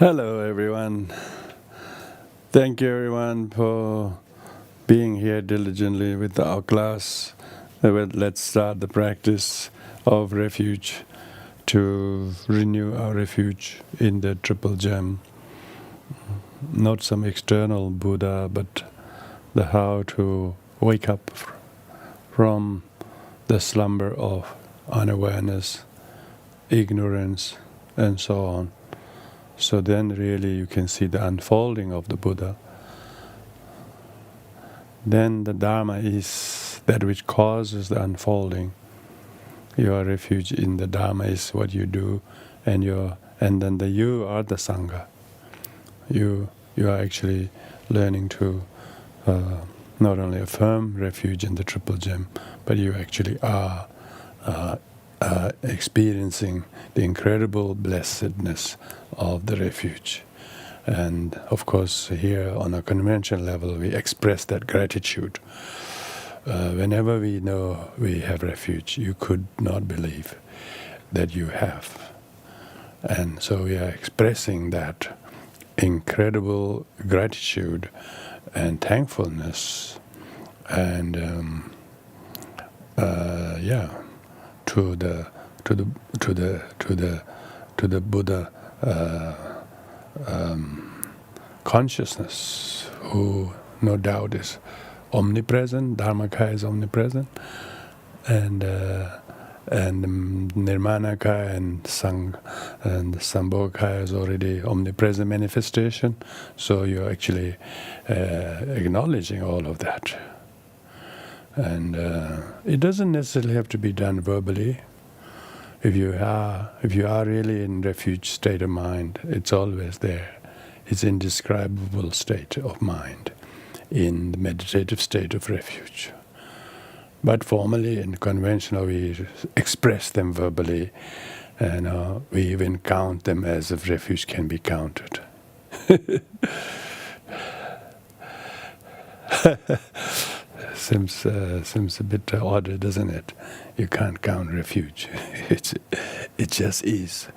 Hello everyone. Thank you everyone for being here diligently with our class. Let's start the practice of refuge to renew our refuge in the triple gem. Not some external Buddha, but the how to wake up from the slumber of unawareness, ignorance, and so on. So then really you can see the unfolding of the Buddha. Then the Dharma is that which causes the unfolding. Your refuge in the Dharma is what you do, and then the you are the Sangha. You are actually learning to not only affirm refuge in the triple gem, but you actually are experiencing the incredible blessedness of the refuge. And of course here on a conventional level we express that gratitude. Whenever we know we have refuge, you could not believe that you have. And so we are expressing that incredible gratitude and thankfulness and to the Buddha consciousness, who no doubt is omnipresent. Dharmakaya is omnipresent, and Nirmanakaya and Sambhogakaya is already omnipresent manifestation. So you're actually acknowledging all of that. And it doesn't necessarily have to be done verbally. If you are really in refuge state of mind, it's always there. It's indescribable state of mind in the meditative state of refuge. But formally and conventional, we express them verbally, and we even count them as if refuge can be counted. Seems a bit odd, doesn't it? You can't count refuge. It just is.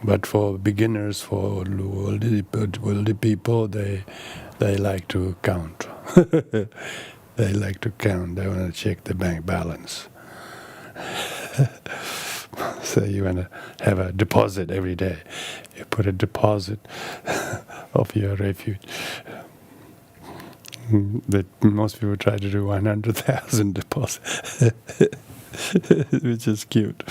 But for beginners, for worldly people, they like to count. They like to count. They want to check the bank balance. So you want to have a deposit every day. You put a deposit of your refuge. That most people try to do 100,000 deposit, which is cute.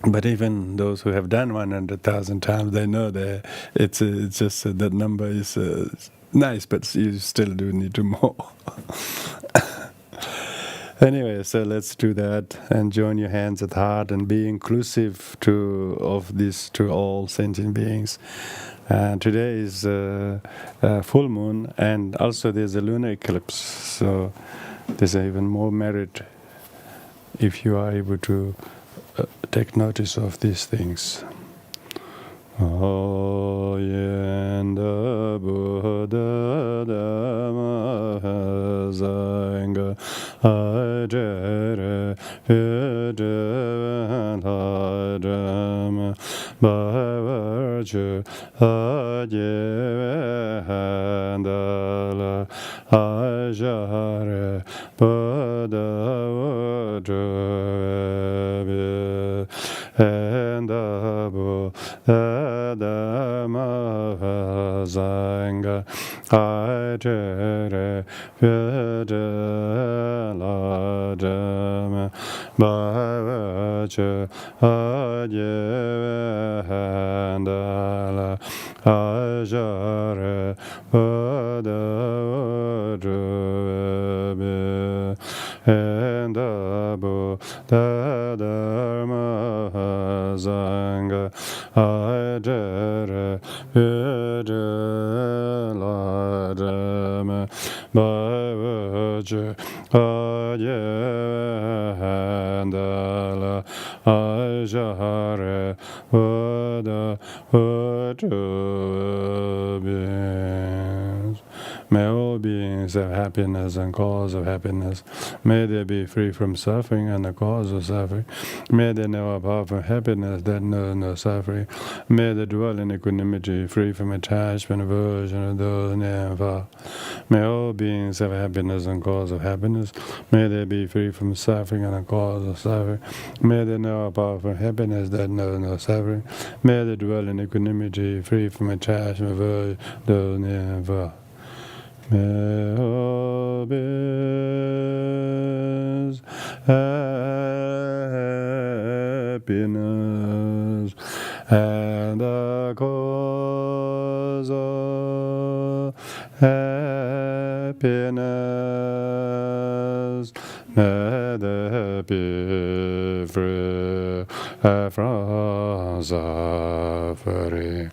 But even those who have done 100,000 times, they know that it's just that number is nice, but you still do need to more. Anyway, so let's do that and join your hands at the heart and be inclusive to all sentient beings. Today is full moon, and also there's a lunar eclipse, so there's even more merit if you are able to take notice of these things. Oyenda Buddha Dhamma Asanga Ajere Vidya Dhamma Vajra Ajevandala Ajare Buddha Vajra and Dhamma Asanga Ajere Vidya Dhamma Vajra Ajevandala Ajare Buddha Vajra and Dhamma Asanga Ajere Vidya Dhamma Vajra Ajevandala Ajare Buddha Vajra May all beings have happiness and cause of happiness. May they be free from suffering and the cause of suffering. May they know apart from happiness that knows no suffering. May they dwell in equanimity, free from attachment, aversion, of those near and far. May all beings have happiness and cause of happiness. May they be free from suffering and the cause of suffering. May they know apart from happiness that knows no suffering. May they dwell in equanimity, free from attachment, aversion, those near and far. May all beings happiness and the cause of happiness. May they be free from suffering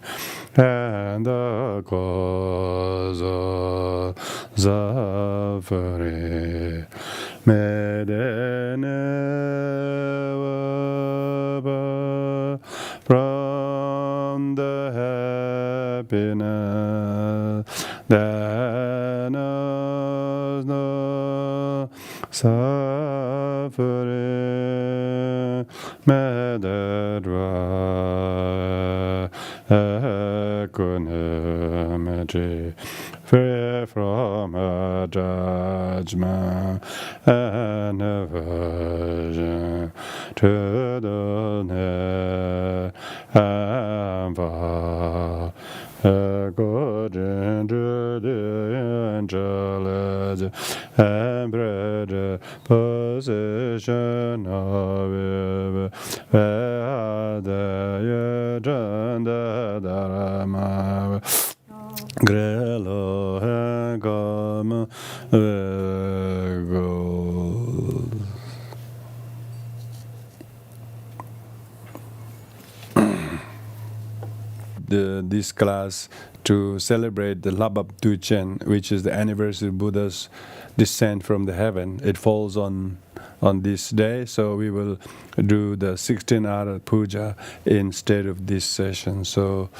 and the cause of suffering. May they never part from the happiness that knows no suffering. May they dwell equanimity, free from attachment and aversion to the near and far. According to the intelligence and bread position of it, where the Dharma Grelo and come goes. This class to celebrate the Lhabab Duchen, which is the anniversary of Buddha's descent from the heaven. It falls on this day, so we will do the 16-hour puja instead of this session. So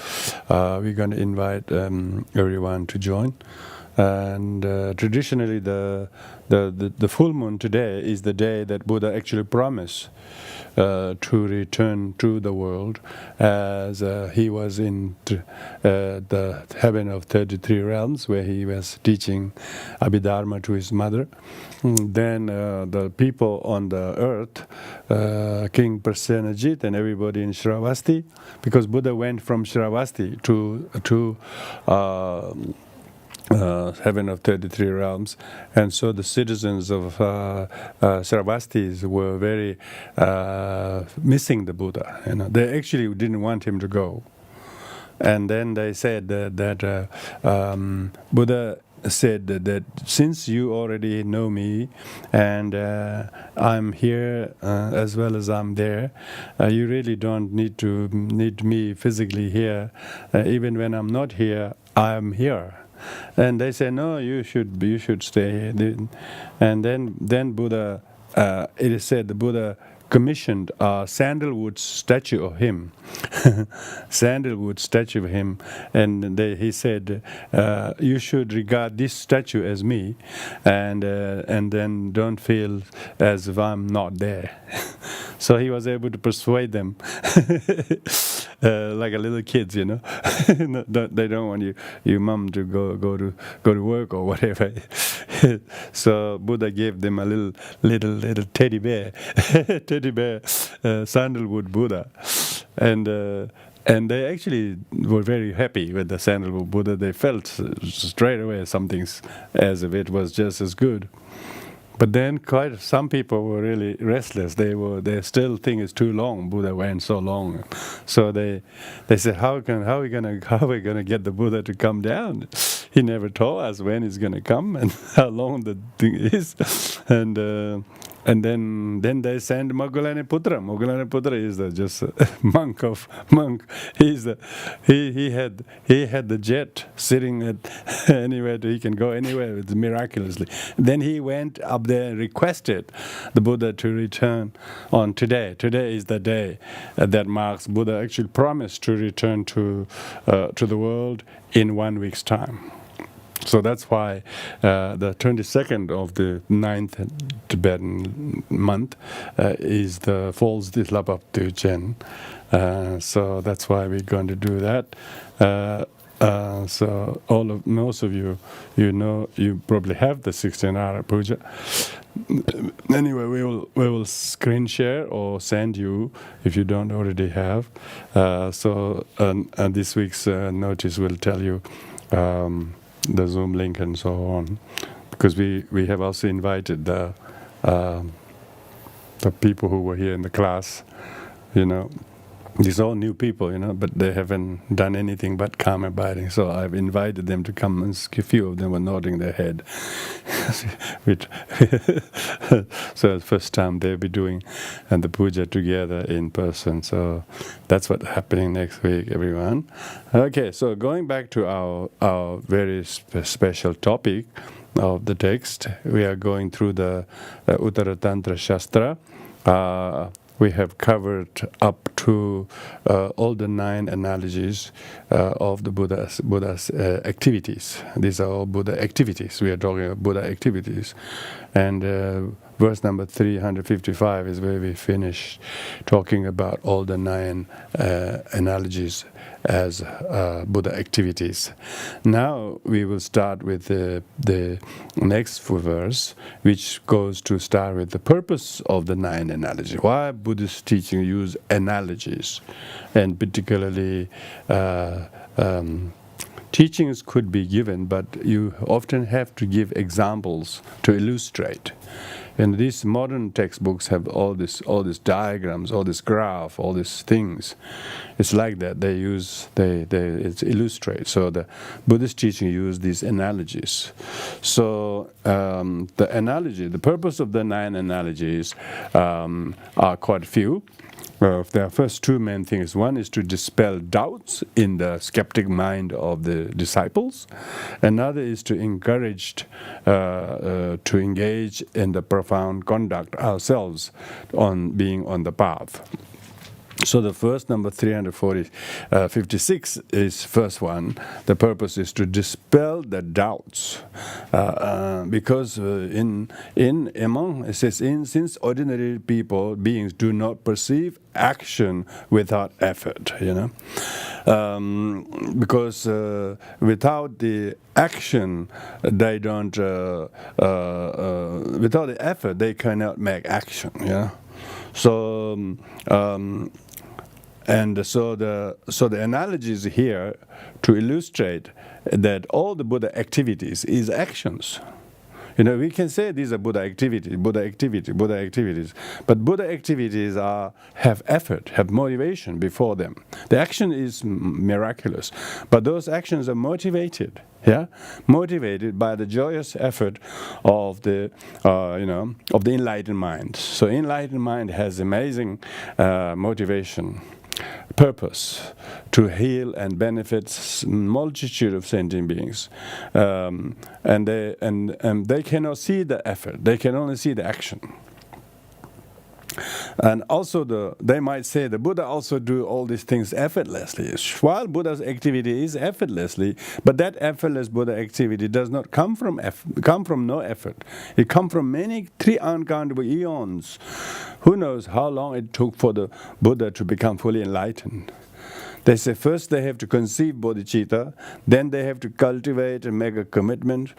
we're going to invite everyone to join. And traditionally, the full moon today is the day that Buddha actually promised to return to the world, as he was in the heaven of 33 realms, where he was teaching Abhidharma to his mother. Then the people on the earth, King Prasenajit and everybody in Shravasti, because Buddha went from Shravasti to heaven of 33 realms, and so the citizens of Shravastis were very missing the Buddha. They actually didn't want him to go, and then they said that Buddha said that since you already know me and I'm here as well as I'm there, you really don't need me physically here. Even when I'm not here, I'm here. And they say, no, you should stay here. And then Buddha, it is said the Buddha commissioned a sandalwood statue of him, and he said, you should regard this statue as me, and then don't feel as if I'm not there. So he was able to persuade them, like a little kids, They don't want your mom to go to work or whatever. So Buddha gave them a little teddy bear, sandalwood Buddha, and they actually were very happy with the sandalwood Buddha. They felt straight away something as if it was just as good. But then quite some people were really restless. They still think it's too long. Buddha went so long, so they said, how are we gonna get the Buddha to come down? He never told us when he's gonna come and how long the thing is, and then they sent Moggallanaputra. Moggallanaputra is just a monk. He had the jet sitting at anywhere he can go anywhere miraculously. Then he went up there and requested the Buddha to return on today. Today is the day that marks Buddha actually promised to return to the world in 1 week's time. So that's why the 22nd of the 9th Tibetan month falls this Lhabab Duchen. So that's why we're going to do that. So most of you probably have the 16-hour puja. Anyway, we will screen share or send you if you don't already have. So this week's notice will tell you the Zoom link and so on, because we have also invited the people who were here in the class. These are all new people, but they haven't done anything but calm abiding. So I've invited them to come, and a few of them were nodding their head. So the first time they'll be doing the puja together in person. So that's what's happening next week, everyone. Okay, so going back to our very special topic of the text, we are going through the Uttaratantra Shastra. We have covered up to all the 9 analogies of the Buddha's activities. These are all Buddha activities. We are talking about Buddha activities. And verse number 355 is where we finish talking about all the 9 analogies as Buddha activities. Now we will start with the next verse, which goes to start with the purpose of the 9 analogies. Why Buddhist teaching use analogies, and particularly teachings could be given, but you often have to give examples to illustrate. And these modern textbooks have all these diagrams, all this graph, all these things. It's like that. It's illustrate. So the Buddhist teaching use these analogies. So the purpose of the 9 analogies are quite few. There are first 2 main things. One is to dispel doubts in the skeptic mind of the disciples. Another is to encourage to engage in the profound conduct ourselves on being on the path. So the first number 356 is first one. The purpose is to dispel the doubts, because since ordinary beings do not perceive action without effort, because without the action they don't without the effort they cannot make action. So the analogy is here to illustrate that all the Buddha activities is actions. We can say these are Buddha activities, but Buddha activities have effort, have motivation before them. The action is miraculous, but those actions are motivated by the joyous effort of the enlightened mind. So enlightened mind has amazing motivation, purpose to heal and benefit multitude of sentient beings, and they cannot see the effort; they can only see the action. And also they might say the Buddha also do all these things effortlessly. While Buddha's activity is effortlessly, but that effortless Buddha activity does not come from no effort. It comes from 3 uncountable eons. Who knows how long it took for the Buddha to become fully enlightened. They say first they have to conceive bodhicitta, then they have to cultivate and make a commitment,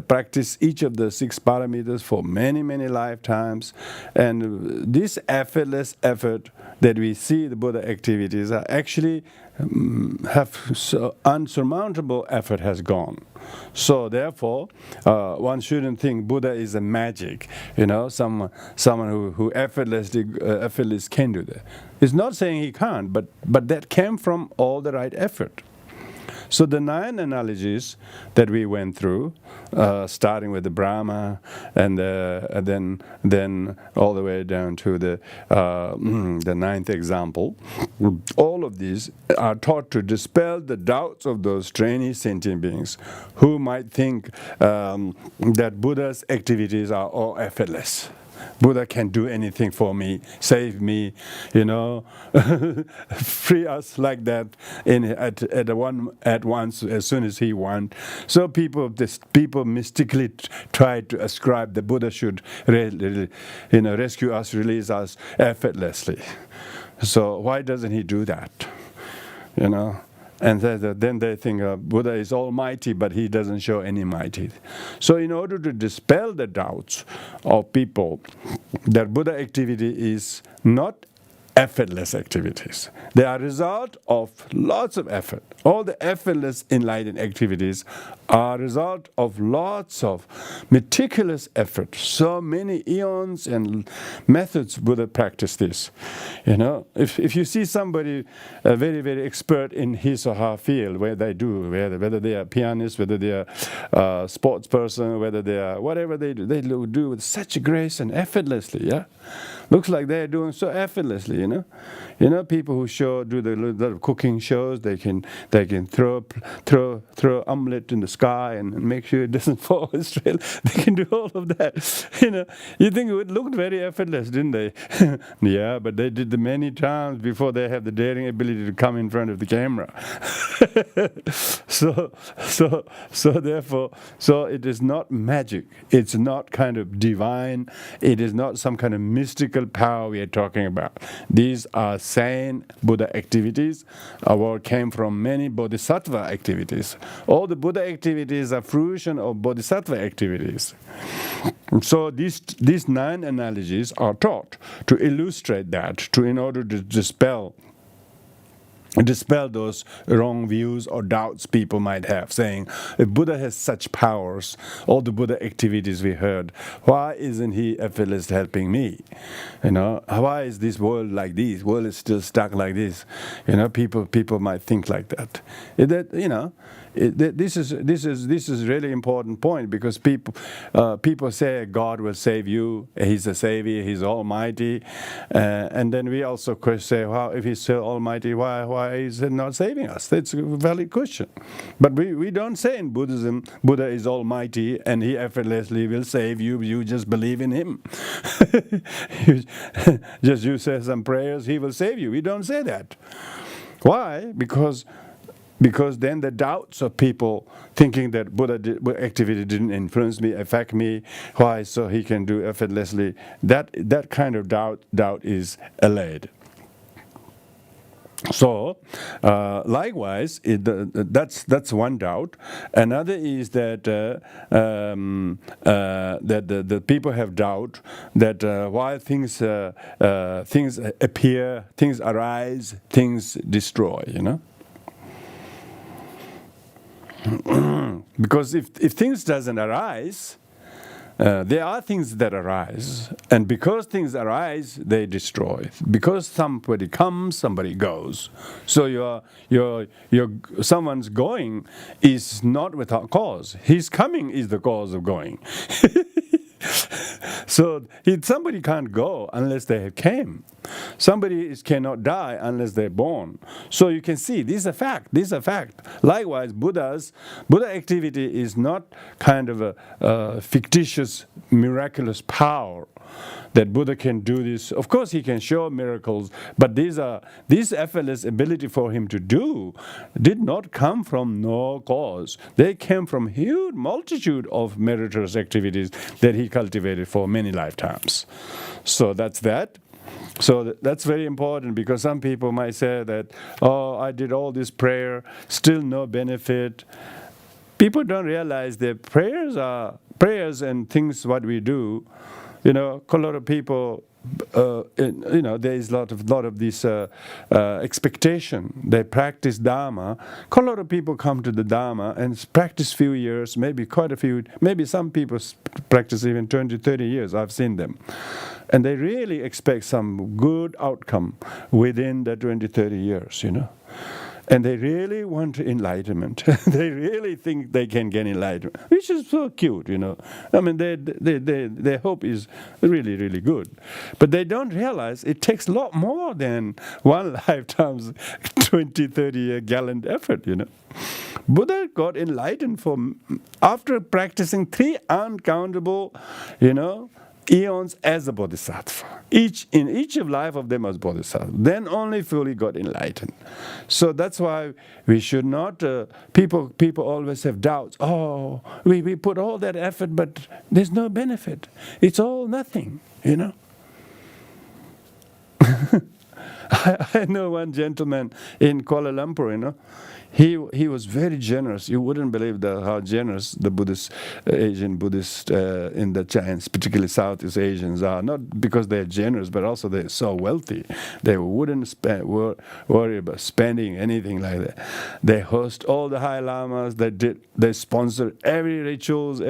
practice each of the 6 paramitas for many, many lifetimes. And this effortless effort that we see the Buddha activities are actually unsurmountable effort has gone. So therefore, one shouldn't think Buddha is a magic, someone who effortlessly can do that. It's not saying he can't, but that came from all the right effort. So the 9 analogies that we went through, starting with the Brahma, and then all the way down to the 9th example, all of these are taught to dispel the doubts of those trainee sentient beings who might think that Buddha's activities are all effortless. Buddha can do anything for me, save me, free us like that at once as soon as he wants. So people mystically try to ascribe the Buddha should rescue us, release us effortlessly. So why doesn't he do that? And then they think Buddha is almighty, but he doesn't show any mighty. So in order to dispel the doubts of people that Buddha activity is not effortless activities. They are a result of lots of effort. All the effortless enlightened activities are a result of lots of meticulous effort. So many eons and methods Buddha practiced this. If you see somebody very, very expert in his or her field, whether they are pianists, whether they are sports person, whether they are whatever they do with such grace and effortlessly, looks like they're doing so effortlessly, people who do the cooking shows, they can throw omelette in the sky and make sure it doesn't fall straight. They can do all of that. You think it looked very effortless, didn't they? Yeah, but they did it many times before they have the daring ability to come in front of the camera. So it is not magic. It's not kind of divine. It is not some kind of mystical power we are talking about. These are sane Buddha activities. Our work came from many bodhisattva activities. All the Buddha activities are fruition of bodhisattva activities. So these 9 analogies are taught to illustrate that, in order to dispel those wrong views or doubts people might have, saying, if Buddha has such powers, all the Buddha activities we heard, why isn't he effortless helping me? Why is this world like this? World is still stuck like this. People might think like that. This is really important point, because people say God will save you, He's a savior, He's almighty, and then we also say, well, if He's so almighty, why is He not saving us? That's a valid question. But we don't say in Buddhism Buddha is almighty and He effortlessly will save you. You just believe in Him. You say some prayers, He will save you. We don't say that. Why? Because then the doubts of people thinking that Buddha activity didn't influence me, affect me, why so he can do effortlessly, that kind of doubt is allayed. So, likewise, that's one doubt. Another is that the people have doubt that while things appear, things arise, things destroy. Because if things doesn't arise, there are things that arise, and because things arise, they destroy. Because somebody comes, somebody goes. So someone's going is not without cause. His coming is the cause of going. So somebody can't go unless they have came. Somebody cannot die unless they're born. So you can see, this is a fact. Likewise, Buddha activity is not kind of a fictitious, miraculous power that Buddha can do this. Of course, he can show miracles, but this effortless ability for him to do did not come from no cause. They came from huge multitude of meritorious activities that he cultivated for many lifetimes. So that's that. So that's very important, because some people might say that, I did all this prayer, still no benefit. People don't realize that prayers and things what we do. A lot of people, there is a lot of this expectation. They practice Dharma. A lot of people come to the Dharma and practice few years, maybe quite a few, maybe some people practice even 20, 30 years. I've seen them. And they really expect some good outcome within the 20, 30 years, And they really want enlightenment. They really think they can get enlightenment, which is so cute, I mean, their hope is really, really good. But they don't realize it takes a lot more than one lifetime's 20, 30-year gallant effort, Buddha got enlightened after practicing 3 uncountable, eons as a bodhisattva. In each of life of them as bodhisattva. Then only fully got enlightened. So that's why we should not. People always have doubts. Oh, we put all that effort, but there's no benefit. It's all nothing. I know one gentleman in Kuala Lumpur, he was very generous. You wouldn't believe how generous the Asian Buddhists in the China, particularly Southeast Asians, are. Not because they're generous, but also they're so wealthy. They wouldn't worry about spending anything like that. They host all the high lamas. They sponsor every rituals.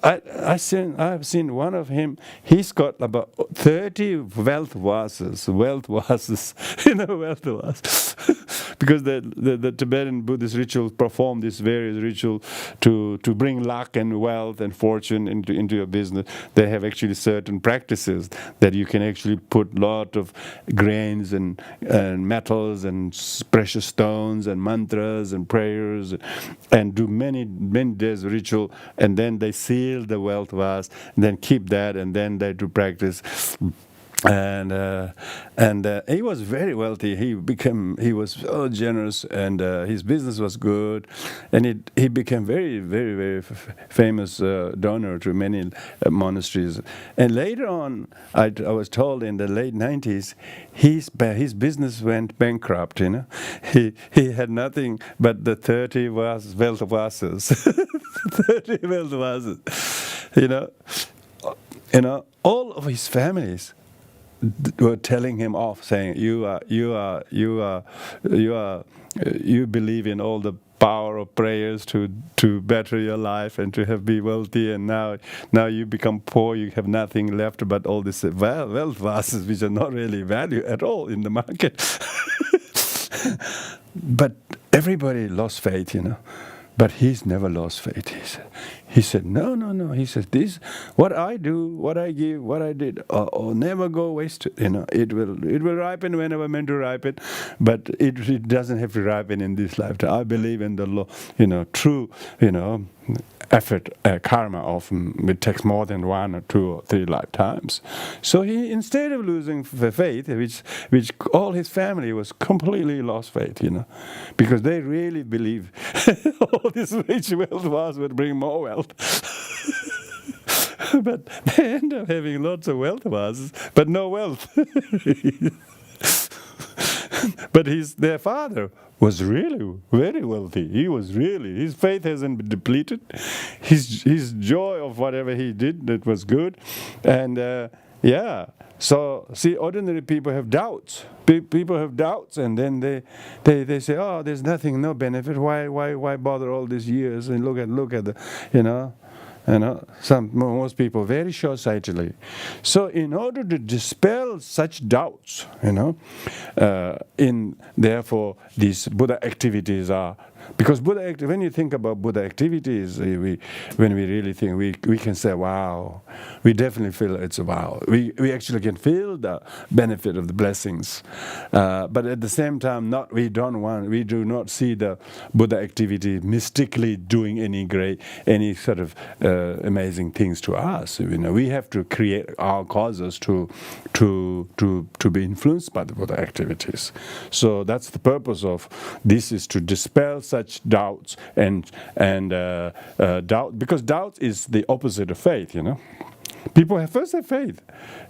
I've seen one of him. He's got about 30 wealth vases, wealth vases, because the Tibetan Buddhist rituals perform these various rituals to bring luck and wealth and fortune into your business. They have actually certain practices that you can actually put a lot of grains and metals and precious stones and mantras and prayers and do many days ritual, and then they seal the wealth vase and then keep that, and then they do practice. And he was very wealthy. He was so generous, and his business was good, and he became very, very, very famous donor to many monasteries. And later on, I was told in the late 90s, his business went bankrupt. He had nothing but the 30 wealth vases, 30 wealth vases. All of his families were telling him off, saying, "You believe in all the power of prayers to better your life and to be wealthy, and now you become poor. You have nothing left but all these wealth vases, which are not really valued at all in the market." But everybody lost faith, But he's never lost faith. He said, no. He says, this, what I do, what I give, what I did, never go wasted. It will ripen whenever meant to ripen, but it doesn't have to ripen in this lifetime. I believe in the law, true, effort, karma often it takes more than 1 or 2 or 3 lifetimes. So he, instead of losing faith, which all his family was completely lost faith, because they really believe all this rich wealth would bring more wealth. But they end up having lots of wealth vases, but no wealth. But their father was really very wealthy. His faith hasn't been depleted. His joy of whatever he did, that was good. And so see, ordinary people have doubts. People have doubts, and then they say, oh, there's nothing, no benefit. Why bother all these years? And look at the, most people very short-sightedly. So in order to dispel such doubts, therefore these Buddha activities are, because when you think about Buddha activities, when we really think, we can say, wow, we definitely feel it's a wow. We actually can feel the benefit of the blessings, but at the same time, we do not see the Buddha activity mystically doing any sort of amazing things to us. We have to create our causes to be influenced by the Buddha activities. So that's the purpose of this, is to dispel such doubts and doubt, because doubt is the opposite of faith. People have faith.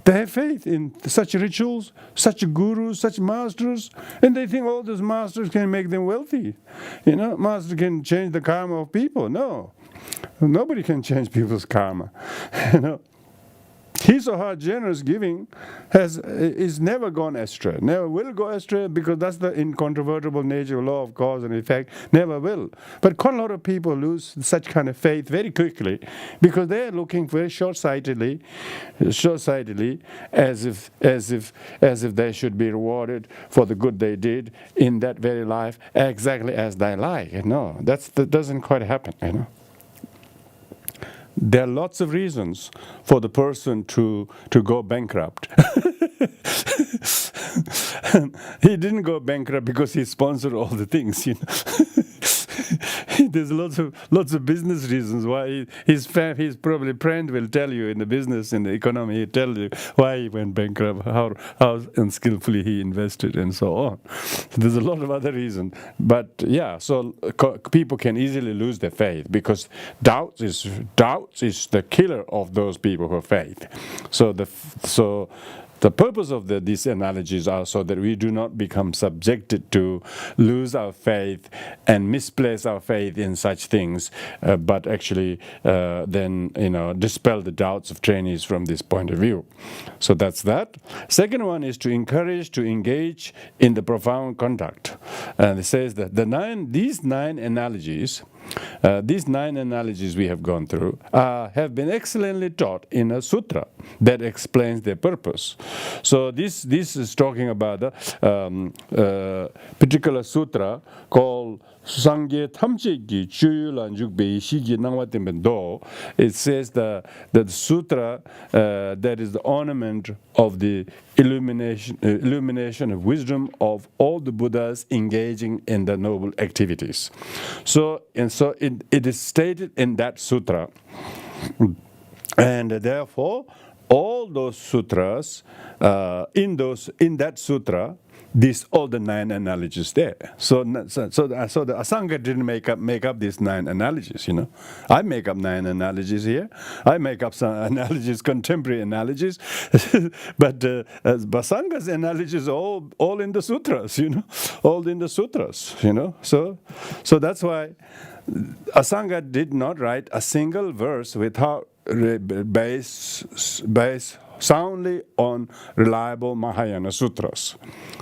They have faith in such rituals, such gurus, such masters, and they think all those masters can make them wealthy. Master can change the karma of people. No, nobody can change people's karma. His or her generous giving is never gone astray, never will go astray, because that's the incontrovertible nature of law of cause and effect, never will. But quite a lot of people lose such kind of faith very quickly, because they are looking very short-sightedly, as if they should be rewarded for the good they did in that very life exactly as they like. No, that doesn't quite happen. There are lots of reasons for the person to go bankrupt. He didn't go bankrupt because he sponsored all the things. There's lots of business reasons why his probably friend will tell you in the business, in the economy, he'll tell you why he went bankrupt, how unskillfully he invested, and so on. So there's a lot of other reasons. But yeah, so people can easily lose their faith because doubt is the killer of those people who have faith. So the purpose of these analogies are so that we do not become subjected to lose our faith and misplace our faith in such things, but actually then dispel the doubts of trainees from this point of view. So that's that. Second one is to encourage to engage in the profound conduct. And it says that these nine analogies we have gone through have been excellently taught in a sutra that explains their purpose. So this is talking about the particular sutra called Sangye Thamchegi Chuyulan Jukbe Shigi Nangwatimendo. It says that the sutra that is the ornament of the illumination of wisdom of all the Buddhas engaging in the noble activities. So it is stated in that sutra, and therefore all those sutras in that sutra, all the nine analogies there. So the Asanga didn't make up these nine analogies. I make up nine analogies here. I make up some analogies, contemporary analogies, but Asanga's analogies are all in the sutras. All in the sutras. So that's why Asanga did not write a single verse without based soundly on reliable Mahayana sutras.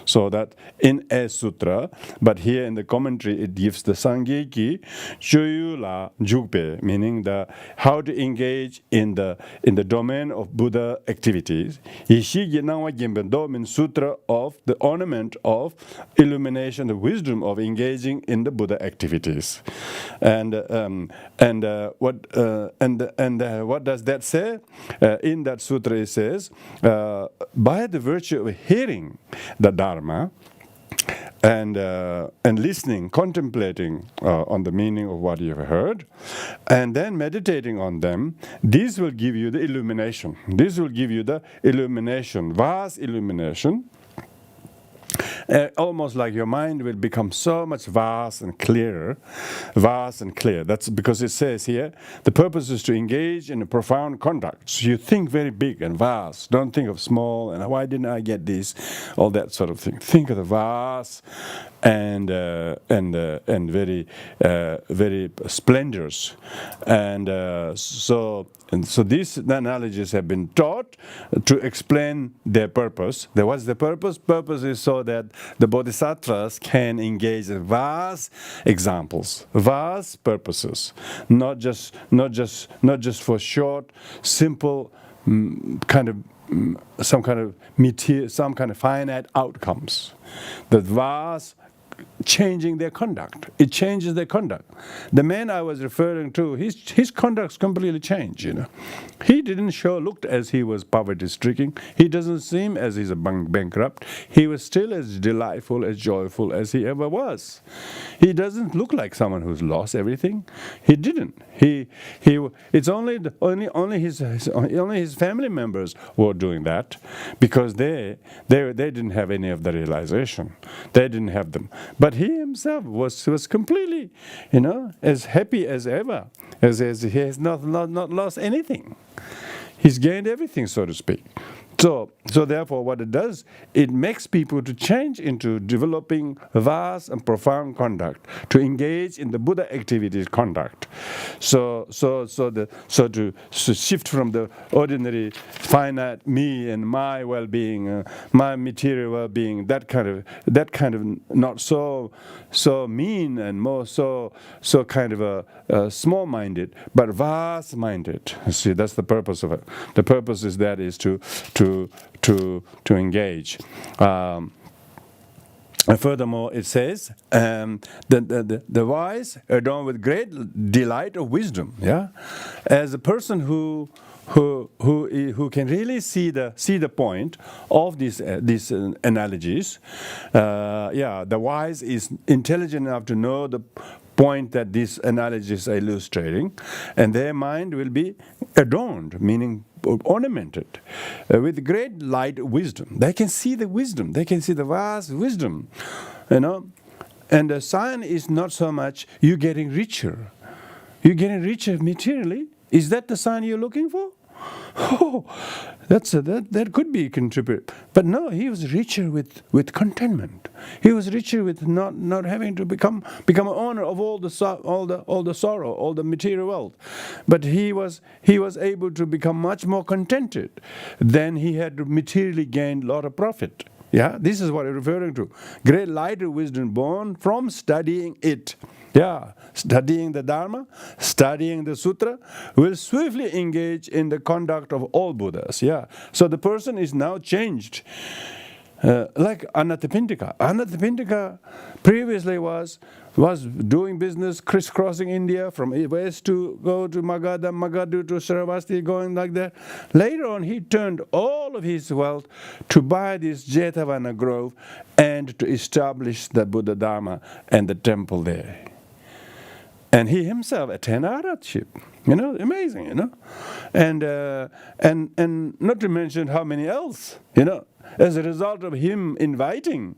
So that in a sutra, but here in the commentary it gives the Sangyeki Choyula Jukpe, meaning how to engage in the domain of Buddha activities. Ishigi Nangwa Gimbendo means sutra of the ornament of illumination, the wisdom of engaging in the Buddha activities. And what does that say? In that sutra it says, by the virtue of hearing the Dharma and listening, contemplating on the meaning of what you have heard, and then meditating on them, this will give you the illumination. This will give you the illumination, vast illumination. Almost like your mind will become so much vast and clear. That's because it says here, the purpose is to engage in a profound conduct. So you think very big and vast. Don't think of small and why didn't I get this, all that sort of thing. Think of the vast and very splendorous. So these analogies have been taught to explain their purpose. What's the purpose? Purpose is so that the bodhisattvas can engage in vast examples, vast purposes, not just for short, simple some kind of finite outcomes. The vast changing their conduct. It changes their conduct. The man I was referring to, his conduct's completely changed, He didn't looked as he was poverty-stricken. He doesn't seem as he's a bankrupt. He was still as delightful, as joyful as he ever was. He doesn't look like someone who's lost everything. He didn't. It's only his family members who are doing that because they didn't have any of the realization. They didn't have them. But he himself was completely, as happy as ever, as he has not lost anything. He's gained everything, so to speak. So therefore, what it does, it makes people to change into developing vast and profound conduct, to engage in the Buddha activities conduct. So to shift from the ordinary finite me and my well-being, my material well-being, that kind of not so mean and more so kind of a small-minded, but vast-minded. See, that's the purpose of it. The purpose is to engage. And furthermore, it says the wise adorn with great delight of wisdom. Yeah, as a person who can really see the point of these analogies. The wise is intelligent enough to know the point that these analogies are illustrating, and their mind will be adorned, meaning ornamented, with great light wisdom. They can see the wisdom. They can see the vast wisdom, And the sign is not so much you getting richer. You're getting richer materially. Is that the sign you're looking for? Oh, that could be contributed. But no, he was richer with contentment. He was richer with not having to become an owner of all the sorrow, all the material wealth. But he was able to become much more contented than he had materially gained a lot of profit. Yeah, this is what I'm referring to. Great light of wisdom born from studying it. Yeah, studying the Dharma, studying the Sutra, will swiftly engage in the conduct of all Buddhas. Yeah, so the person is now changed. Like Anathapindika. Anathapindika previously was doing business, crisscrossing India from west to go to Magadha, Magadha to Saravasti, going like that. Later on, he turned all of his wealth to buy this Jetavana grove and to establish the Buddha Dharma and the temple there. And he himself attained arhatship. Amazing, And not to mention how many else, as a result of him inviting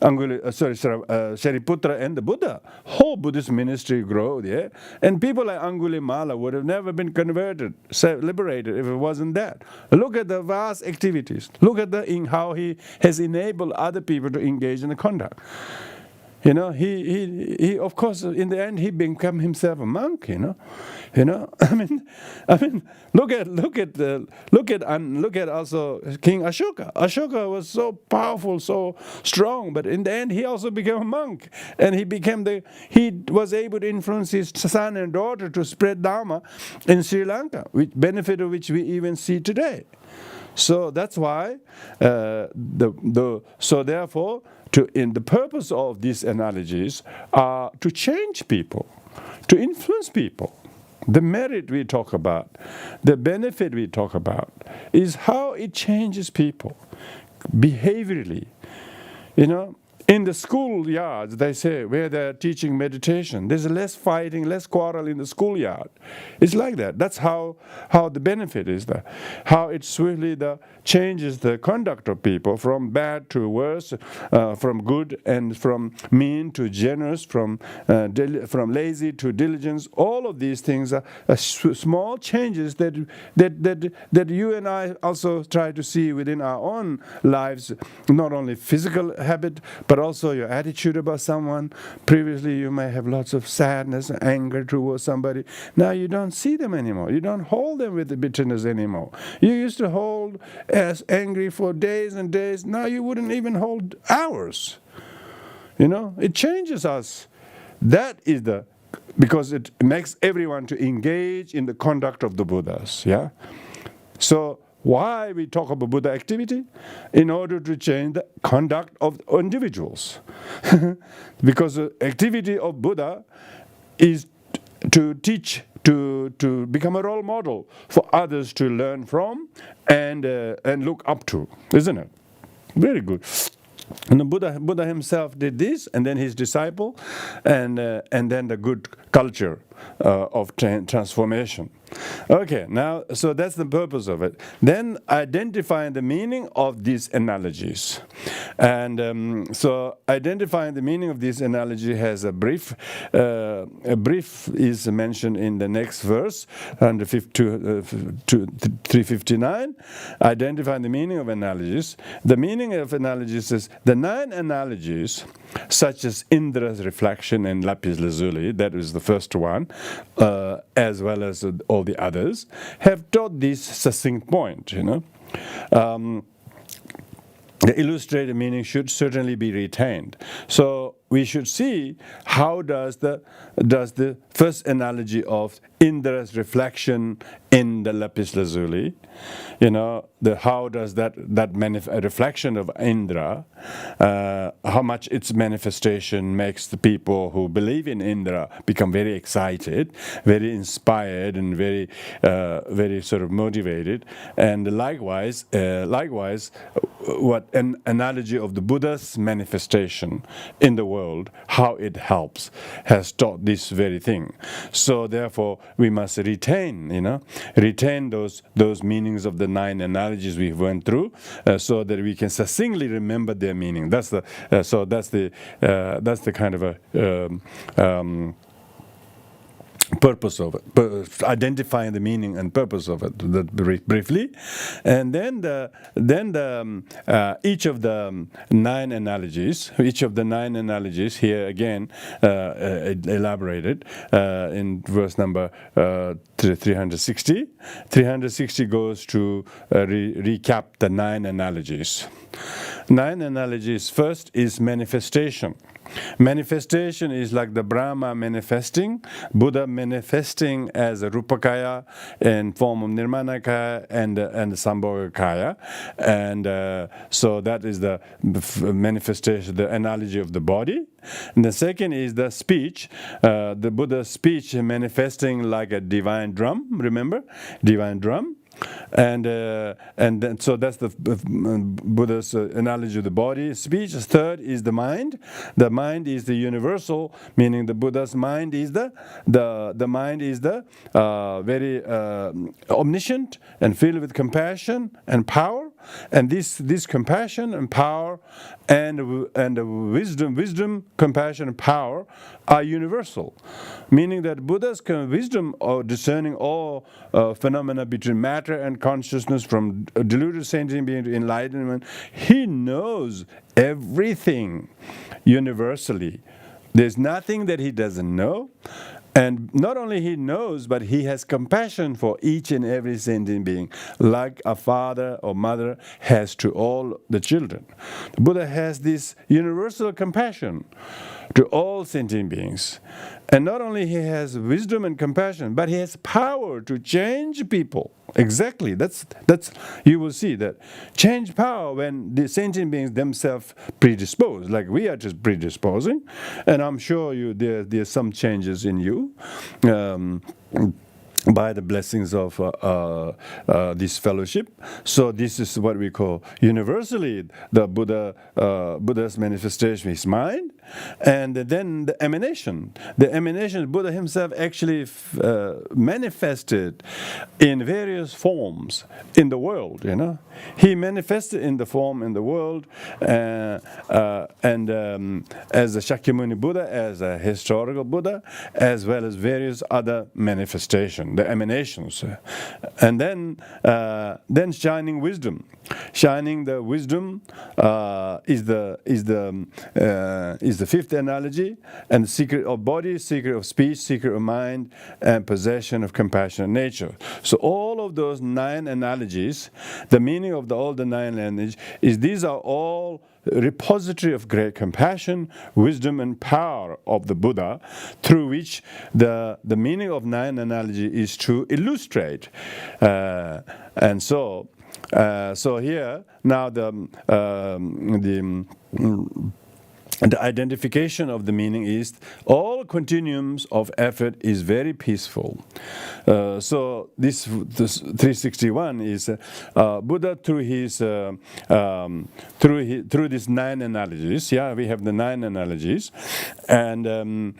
Shariputra and the Buddha, whole Buddhist ministry grew there. And people like Angulimala would have never been converted, liberated if it wasn't that. Look at the vast activities. Look at how he has enabled other people to engage in the conduct. He of course in the end he became himself a monk. I mean, look at also King Ashoka. Ashoka was so powerful, so strong, but in the end he also became a monk, and he was able to influence his son and daughter to spread Dharma in Sri Lanka, which benefit of which we even see today. So that's why therefore. In the purpose of these analogies are to change people, to influence people. The merit we talk about, the benefit we talk about, is how it changes people behaviorally. In the schoolyards, they say, where they're teaching meditation, there's less fighting, less quarrel in the schoolyard. It's like that. That's how the benefit is there. How it swiftly changes the conduct of people from bad to worse, from good and from mean to generous, from lazy to diligence. All of these things are small changes that you and I also try to see within our own lives, not only physical habit, but also your attitude about someone. Previously you may have lots of sadness and anger towards somebody. Now you don't see them anymore. You don't hold them with the bitterness anymore. You used to hold as angry for days and days. Now you wouldn't even hold hours. It changes us. That is because it makes everyone to engage in the conduct of the Buddhas. Yeah. So why we talk about Buddha activity? In order to change the conduct of individuals. Because the activity of Buddha is to teach, to become a role model for others to learn from and look up to, isn't it? Very good. And the Buddha himself did this, and then his disciple, and then the good culture of transformation. Okay, now, so that's the purpose of it. Then identifying the meaning of these analogies. And so identifying the meaning of this analogy has a brief is mentioned in the next verse, under 359. Identifying the meaning of analogies. The meaning of analogies is the 9 analogies, such as Indra's reflection and lapis lazuli, that is the first one, as well as all the others, have taught this succinct point. The illustrated meaning should certainly be retained. So we should see how does the first analogy of Indra's reflection in the lapis lazuli, how does that reflection of Indra, how much its manifestation makes the people who believe in Indra become very excited, very inspired, and very sort of motivated. And likewise, what an analogy of the Buddha's manifestation in the world world, how it helps, has taught this very thing. So therefore, we must retain those meanings of the 9 analogies we went through, so that we can succinctly remember their meaning. That's the kind of a purpose of it, identifying the meaning and purpose of it briefly, and then each of the 9 analogies here again elaborated in verse number 360. 360 goes to recap the 9 analogies. 9 analogies. First is manifestation. Manifestation is like the Brahma manifesting, Buddha manifesting as a Rupakaya in form of Nirmanakaya and Sambhogakaya. And so that is the manifestation, the analogy of the body. And the second is the speech, the Buddha's speech manifesting like a divine drum, remember? Divine drum. And then, so that's the Buddha's analogy of the body, speech. Third is the mind. The mind is the universal, meaning the Buddha's mind is the mind is the very omniscient and filled with compassion and power. And this compassion and power and wisdom, compassion and power are universal, meaning that Buddha's wisdom of discerning all phenomena between matter and consciousness, from deluded sentient being to enlightenment, he knows everything universally. There's nothing that he doesn't know. And not only he knows, but he has compassion for each and every sentient being, like a father or mother has to all the children. The Buddha has this universal compassion to all sentient beings. And not only he has wisdom and compassion, but he has power to change people. Exactly. That's you will see that change power when the sentient beings themselves predispose, like we are just predisposing. And I'm sure there's some changes in you. By the blessings of this fellowship. So this is what we call universally the Buddha's manifestation, his mind, and then the emanation. The emanation, Buddha himself actually manifested in various forms in the world, He manifested in the form in the world, and as a Shakyamuni Buddha, as a historical Buddha, as well as various other manifestations, the emanations, and then shining wisdom. Shining the wisdom is the fifth analogy, and the secret of body, secret of speech, secret of mind, and possession of compassionate nature. So all of those 9 analogies, the meaning of all the 9 analogies is these are all repository of great compassion, wisdom, and power of the Buddha, through which the meaning of 9 analogy is to illustrate. And so here now the identification of the meaning is all continuums of effort is very peaceful. So this 361 is Buddha through his through these 9 analogies. Yeah, we have the 9 analogies, and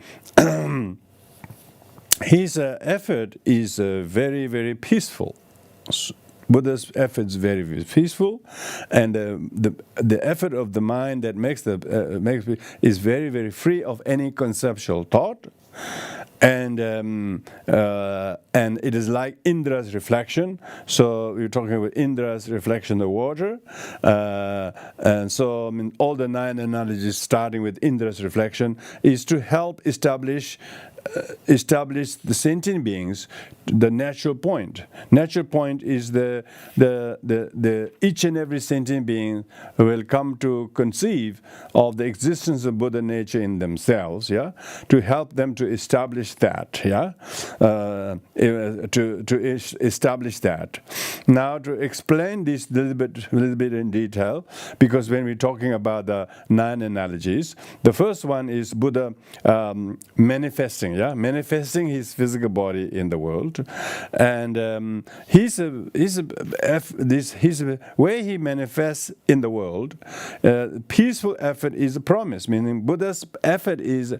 his effort is very, very peaceful. Buddha's effort is very, very peaceful, and the effort of the mind that makes is very, very free of any conceptual thought, and it is like Indra's reflection. So we're talking about Indra's reflection of water, and so all the 9 analogies starting with Indra's reflection is to help establish the sentient beings, the natural point. Natural point is the each and every sentient being will come to conceive of the existence of Buddha nature in themselves, to help them to establish that, to establish that. Now to explain this a little bit in detail, because when we're talking about the 9 analogies, the first one is Buddha manifesting. manifesting his physical body in the world, and his way he manifests in the world. Peaceful effort is a promise, meaning Buddha's effort is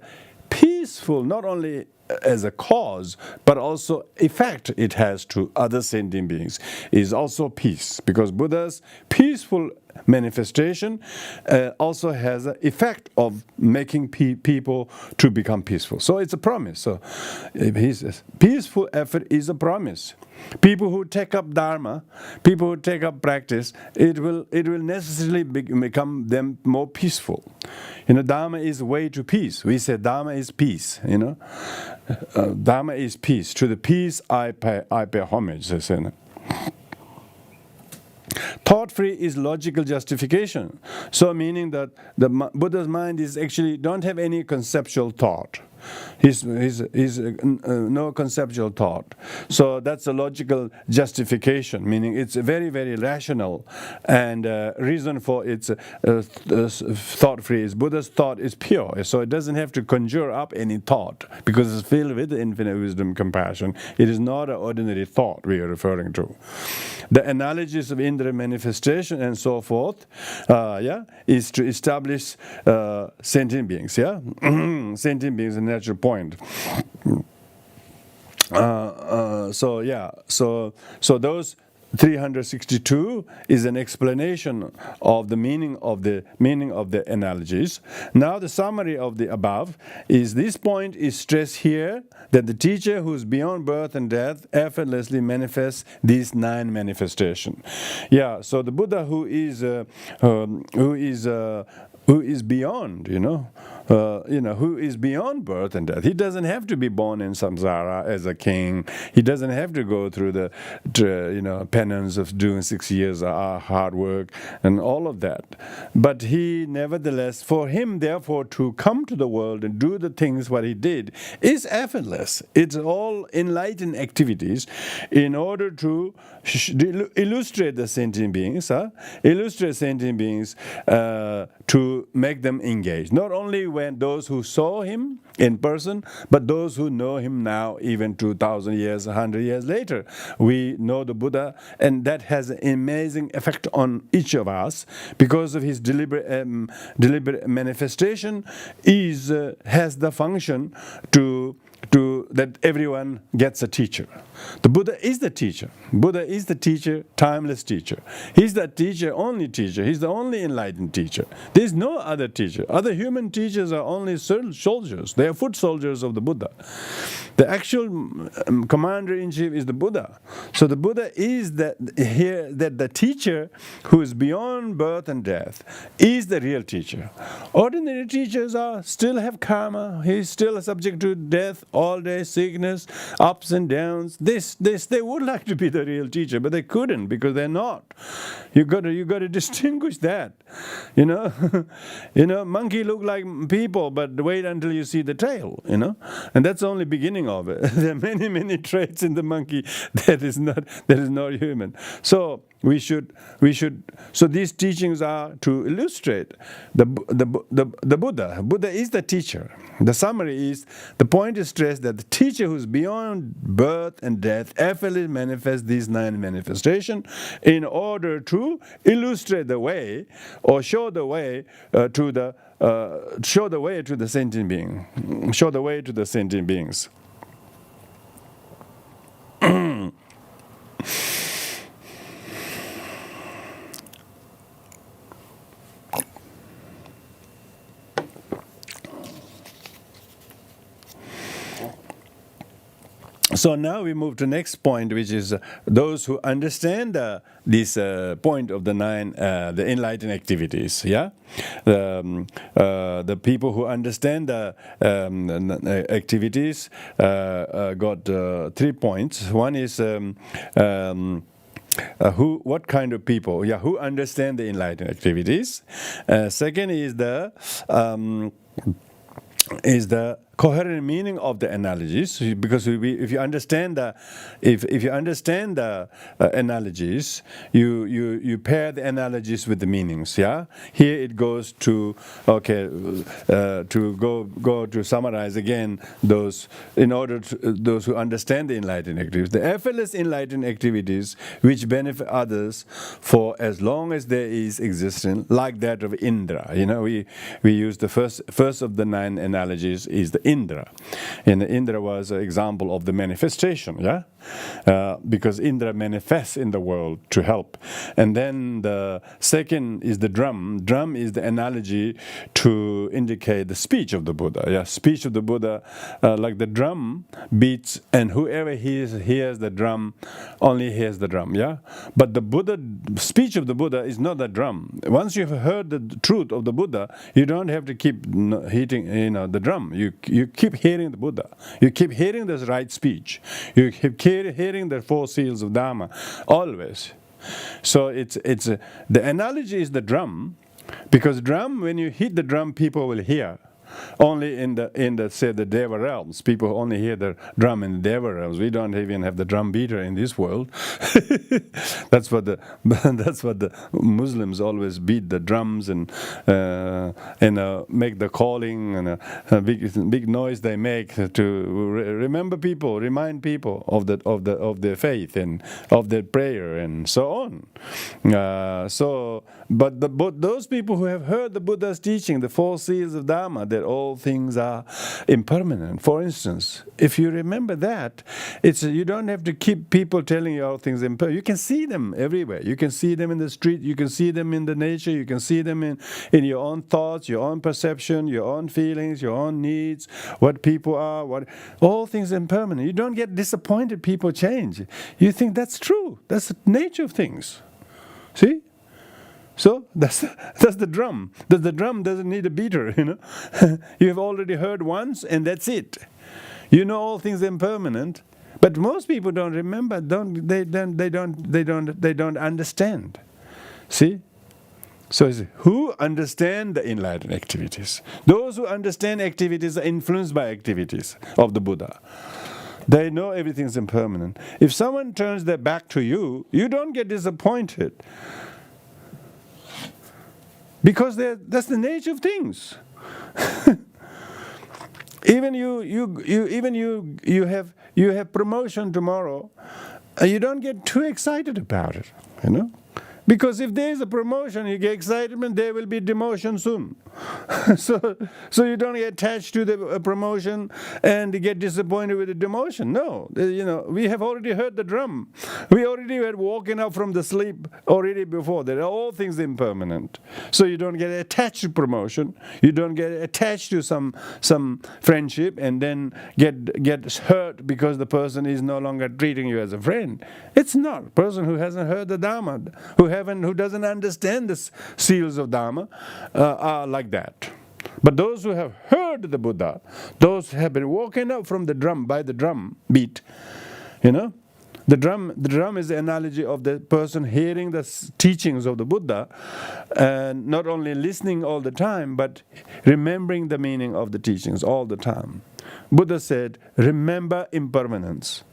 peaceful, not only as a cause, but also effect it has to other sentient beings is also peace, because Buddha's peaceful manifestation also has an effect of making people to become peaceful. So it's a promise. So his peaceful effort is a promise. People who take up dharma, people who take up practice, it will necessarily become them more peaceful. Dharma is way to peace. We say dharma is peace. Dharma is peace. To the peace I pay homage. They say. Thought-free is logical justification. So meaning that the Buddha's mind is actually don't have any conceptual thought. He's no conceptual thought. So that's a logical justification, meaning it's very, very rational, and reason for its thought-free is Buddha's thought is pure. So it doesn't have to conjure up any thought because it's filled with infinite wisdom, compassion. It is not an ordinary thought we are referring to. The analogies of Indra manifestation and so forth, is to establish sentient beings. Sentient beings, a natural point. So those 362 is an explanation of the meaning of the analogies. Now the summary of the above is this point is stressed here that the teacher who is beyond birth and death effortlessly manifests these 9 manifestations. So the Buddha who is beyond, who is beyond birth and death. He doesn't have to be born in samsara as a king. He doesn't have to go through the penance of doing 6 years of hard work and all of that. But he, nevertheless, for him, therefore, to come to the world and do the things what he did is effortless. It's all enlightened activities in order to illustrate the sentient beings, to make them engage. Not only when those who saw him in person, but those who know him now, even 2,000 years, 100 years later. We know the Buddha, and that has an amazing effect on each of us because of his deliberate manifestation has the function to that everyone gets a teacher. The Buddha is the teacher. Buddha is the teacher, timeless teacher. He's the teacher, only teacher. He's the only enlightened teacher. There's no other teacher. Other human teachers are only soldiers. They are foot soldiers of the Buddha. The actual commander-in-chief is the Buddha. So the Buddha is that the teacher who is beyond birth and death is the real teacher. Ordinary teachers still have karma. He's still subject to death, all day sickness, ups and downs. They would like to be the real teacher, but they couldn't because they're not. You got to distinguish that. Monkey look like people, but wait until you see the tail. And that's the only beginning of it. There are many traits in the monkey that is not human. So so these teachings are to illustrate the Buddha. Buddha is the teacher. The summary is, the point is stressed that the teacher who is beyond birth and death effortlessly manifests these 9 manifestations in order to illustrate the way or show the way to the sentient being. Show the way to the sentient beings. So now we move to next point, which is those who understand this point of the 9, the enlightened activities. The people who understand the activities got 3 points. One is what kind of people? Who understand the enlightened activities. Second is the coherent meaning of the analogies, because if you understand the analogies, you pair the analogies with the meanings. Yeah, here it goes to to go to summarize again those those who understand the enlightened activities, the effortless enlightened activities which benefit others for as long as there is existence, like that of Indra. We use the first of the 9 analogies is the Indra, and Indra was an example of the manifestation. Yeah, because Indra manifests in the world to help. And then the second is the drum. Drum is the analogy to indicate the speech of the Buddha. Yeah, speech of the Buddha, like the drum beats, and whoever hears the drum only hears the drum. Yeah, but the speech of the Buddha is not the drum. Once you've heard the truth of the Buddha, you don't have to keep hitting the drum. You keep hearing the Buddha. You keep hearing the right speech. You keep hearing the 4 seals of Dharma always. So it's the analogy is the drum, because drum, when you hit the drum, people will hear. Only in the say the Deva realms, people only hear the drum in the Deva realms. We don't even have the drum beater in this world. That's what the Muslims always beat the drums and make the calling and a big noise they make to remind people of their faith and of their prayer and so on. But those people who have heard the Buddha's teaching, the 4 seals of Dharma, that all things are impermanent. For instance, if you remember that, you don't have to keep people telling you all things impermanent. You can see them everywhere. You can see them in the street. You can see them in the nature. You can see them in your own thoughts, your own perception, your own feelings, your own needs, what people are, all things impermanent. You don't get disappointed people change. You think that's true. That's the nature of things. See? So that's the drum. The drum doesn't need a beater, You have already heard once, and that's it. You know all things impermanent, but most people don't remember. They don't understand. See. So who understand the enlightened activities? Those who understand activities are influenced by activities of the Buddha. They know everything's impermanent. If someone turns their back to you, you don't get disappointed. Because that's the nature of things. Even you have promotion tomorrow, and you don't get too excited about it, Because if there is a promotion, you get excitement, there will be demotion soon. so you don't get attached to the promotion and get disappointed with the demotion. No, we have already heard the drum. We already were walking up from the sleep already before. That all things impermanent. So you don't get attached to promotion. You don't get attached to some friendship and then get hurt because the person is no longer treating you as a friend. It's not. A person who hasn't heard the Dharma, who doesn't understand the seals of Dharma, are like that. But those who have heard the Buddha, those who have been walking up from the drum by the drum beat, the drum is the analogy of the person hearing the teachings of the Buddha, and not only listening all the time, but remembering the meaning of the teachings all the time. Buddha said, remember impermanence.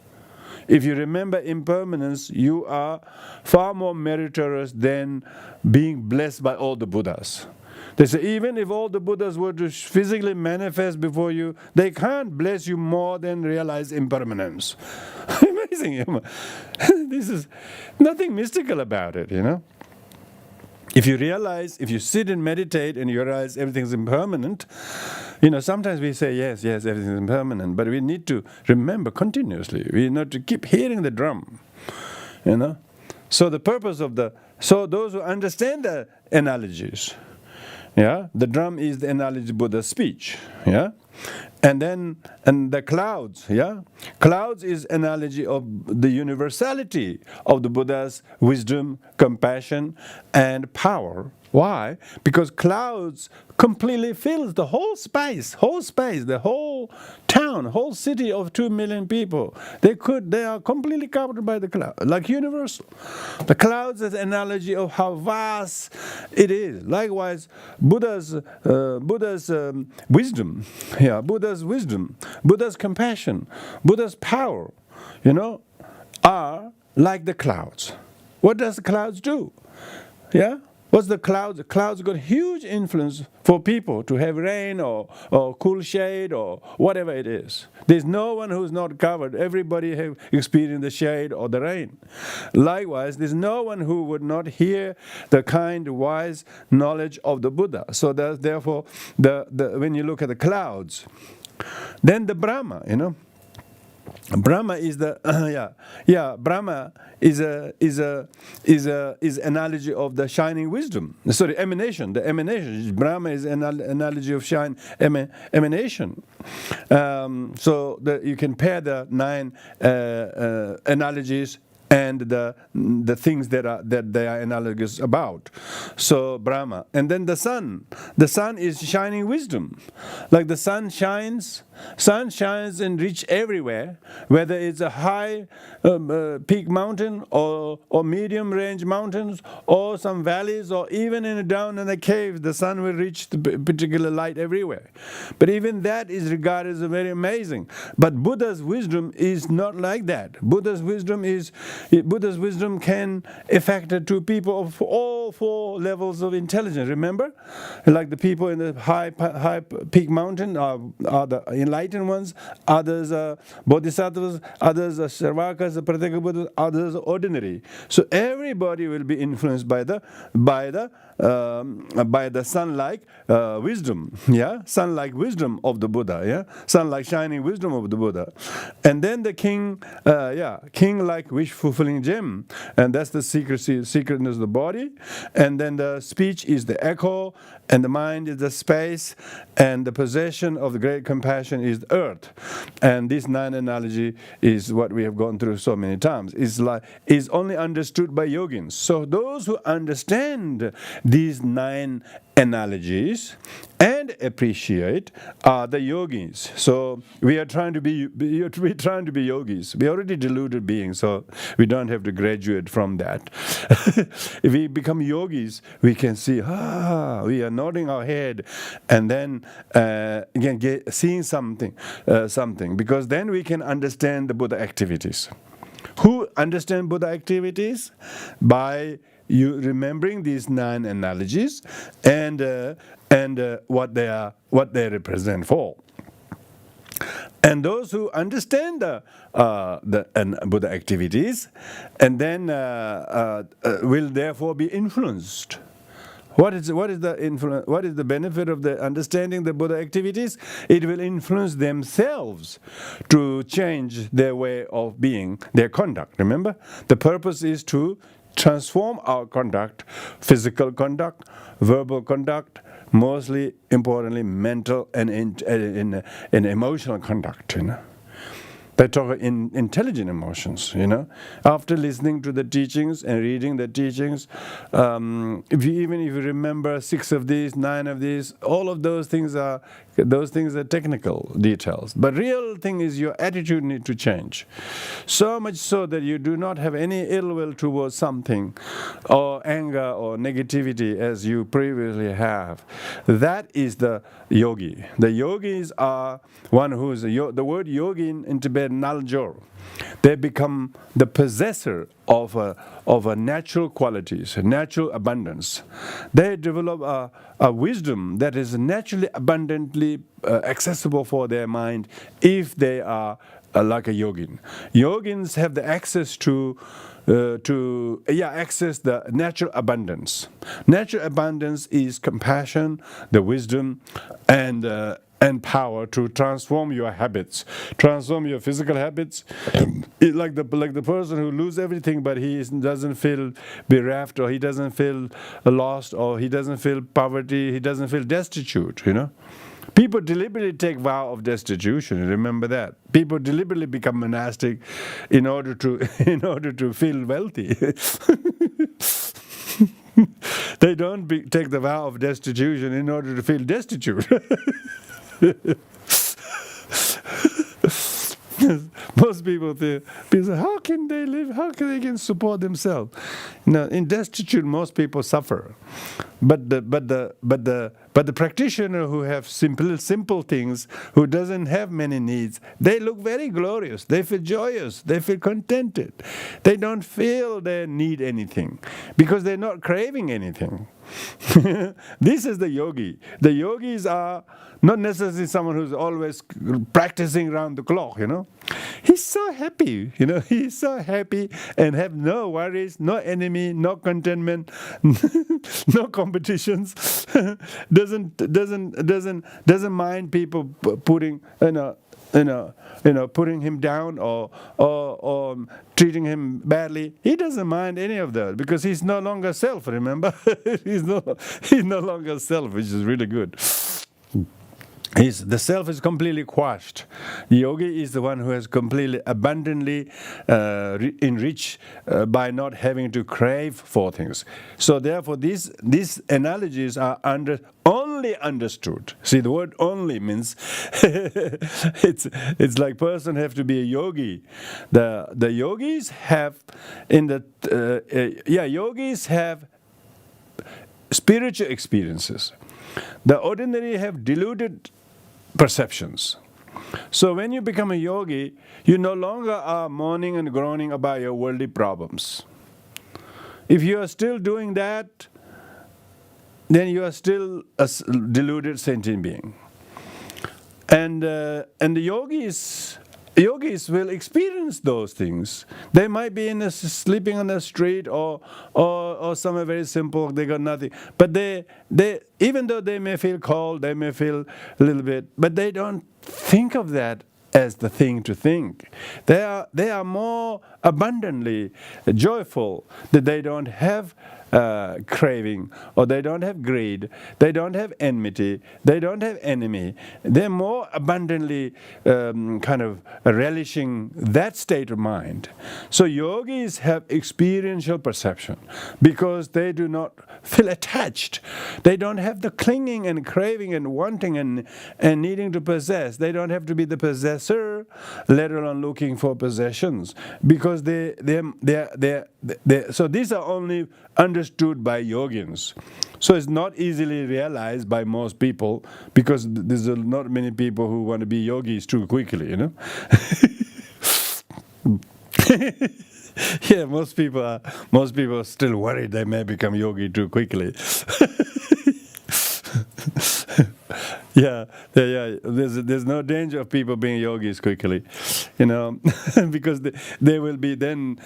If you remember impermanence, you are far more meritorious than being blessed by all the Buddhas. They say, even if all the Buddhas were to physically manifest before you, they can't bless you more than realize impermanence. Amazing. This is nothing mystical about it, If you sit and meditate and you realize everything's impermanent, sometimes we say, yes, everything's impermanent, but we need to remember continuously. We need to keep hearing the drum, So the purpose of those who understand the analogies, the drum is the analogy of Buddha's speech, And the clouds, Clouds is analogy of the universality of the Buddha's wisdom, compassion, and power Why? Because clouds completely fills the whole space, the whole town, whole city of 2 million people. They are completely covered by the cloud, like universal. The clouds is an analogy of how vast it is. Likewise, Buddha's wisdom, Buddha's compassion, Buddha's power, are like the clouds. What does the clouds do? Yeah? What's the clouds? The clouds got huge influence for people to have rain or cool shade or whatever it is. There's no one who's not covered. Everybody have experienced the shade or the rain. Likewise, there's no one who would not hear the kind, wise knowledge of the Buddha. So therefore, when you look at the clouds, then the Brahma, Brahma is the Brahma is analogy of the shining wisdom. Sorry, emanation. The emanation. Brahma is an analogy of emanation. So you can pair the 9 analogies and the things that they are analogous about. So Brahma, and then the sun. The sun is shining wisdom. Like the sun shines and reach everywhere, whether it's a high peak mountain or medium range mountains or some valleys or even down in a cave, the sun will reach the particular light everywhere. But even that is regarded as very amazing. But Buddha's wisdom is not like that. Buddha's wisdom can affect to people of all 4 levels of intelligence. Remember, like the people in the high peak mountain are the enlightened ones, others are bodhisattvas, others are sarvakas, pratyeka buddhas, others are ordinary. So everybody will be influenced by the sun-like wisdom, sun-like wisdom of the Buddha, sun-like shining wisdom of the Buddha. And then the king like wish-fulfilling gem, and that's the secretness of the body. And then the speech is the echo, and the mind is the space, and the possession of the great compassion is the earth. And this 9 analogy is what we have gone through so many times. Is only understood by yogins. So those who understand these 9 analogies and appreciate are the yogis. So we are trying to be yogis. We are already deluded beings, so we don't have to graduate from that. If we become yogis, we can see, we are nodding our head, and then again seeing something, because then we can understand the Buddha activities. Who understand Buddha activities? By you remembering these 9 analogies and what they represent for. And those who understand the Buddha activities, and then will therefore be influenced. What is the benefit of the understanding the Buddha activities? It will influence themselves to change their way of being, their conduct. Remember, the purpose is to transform our conduct, physical conduct, verbal conduct, mostly importantly mental and in emotional conduct. They talk in intelligent emotions, After listening to the teachings and reading the teachings, if you remember 6 of these, 9 of these, all of those things are technical details. But real thing is your attitude need to change. So much so that you do not have any ill will towards something, or anger or negativity as you previously have. That is the yogi. The yogis are one who is the word yogi in Tibet, naljor. They become the possessor of a natural qualities, natural abundance. They develop a wisdom that is naturally abundantly accessible for their mind if they are like a yogin. Yogins have the access to access the natural abundance. Natural abundance is compassion, the wisdom, and power to transform your habits, transform your physical habits. Like the person who loses everything, but he doesn't feel bereft, or he doesn't feel lost, or he doesn't feel poverty, he doesn't feel destitute. People deliberately take vow of destitution. Remember that. People deliberately become monastic in order to feel wealthy. They don't take the vow of destitution in order to feel destitute. Most people think, how can they live? How can they can support themselves? In destitute, most people suffer. But the practitioner who have simple things, who doesn't have many needs, they look very glorious. They feel joyous. They feel contented. They don't feel they need anything because they're not craving anything. This is the yogi. The yogis are not necessarily someone who's always practicing around the clock, He's so happy, he's so happy and have no worries, no enemy, no contentment, no competitions. doesn't mind people putting putting him down or treating him badly. He doesn't mind any of that because he's no longer self, remember? he's no longer self, which is really good. The self is completely quashed. The yogi is the one who has completely abundantly enriched by not having to crave for things. So therefore these analogies are only understood. See, the word only means it's like person have to be a yogi. The yogis have yogis have spiritual experiences. The ordinary have deluded perceptions. So when you become a yogi, you no longer are mourning and groaning about your worldly problems. If you are still doing that, then you are still a deluded sentient being. And the yogis will experience those things. They might be sleeping on the street or somewhere very simple. They got nothing, but they even though they may feel cold, they may feel a little bit, but they don't think of that as the thing to think. They are more abundantly joyful that they don't have craving, or they don't have greed, they don't have enmity, they don't have enemy. They're more abundantly kind of relishing that state of mind. So yogis have experiential perception because they do not feel attached. They don't have the clinging and craving and wanting and needing to possess. They don't have to be the possessor, let alone looking for possessions, because so these are only understood by yogins. So it's not easily realized by most people because there's not many people who want to be yogis too quickly, Yeah, most people are still worried they may become yogi too quickly. Yeah. There's no danger of people being yogis quickly, because they will be then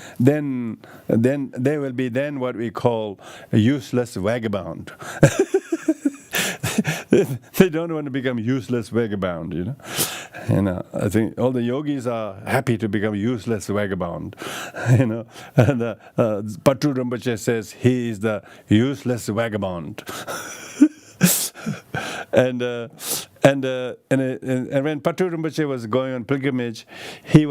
they will be then what we call a useless vagabond. They don't want to become useless vagabond, I think all the yogis are happy to become useless vagabond, And Patu Rinpoche says he is the useless vagabond. And when Patu Rinpoche was going on pilgrimage, he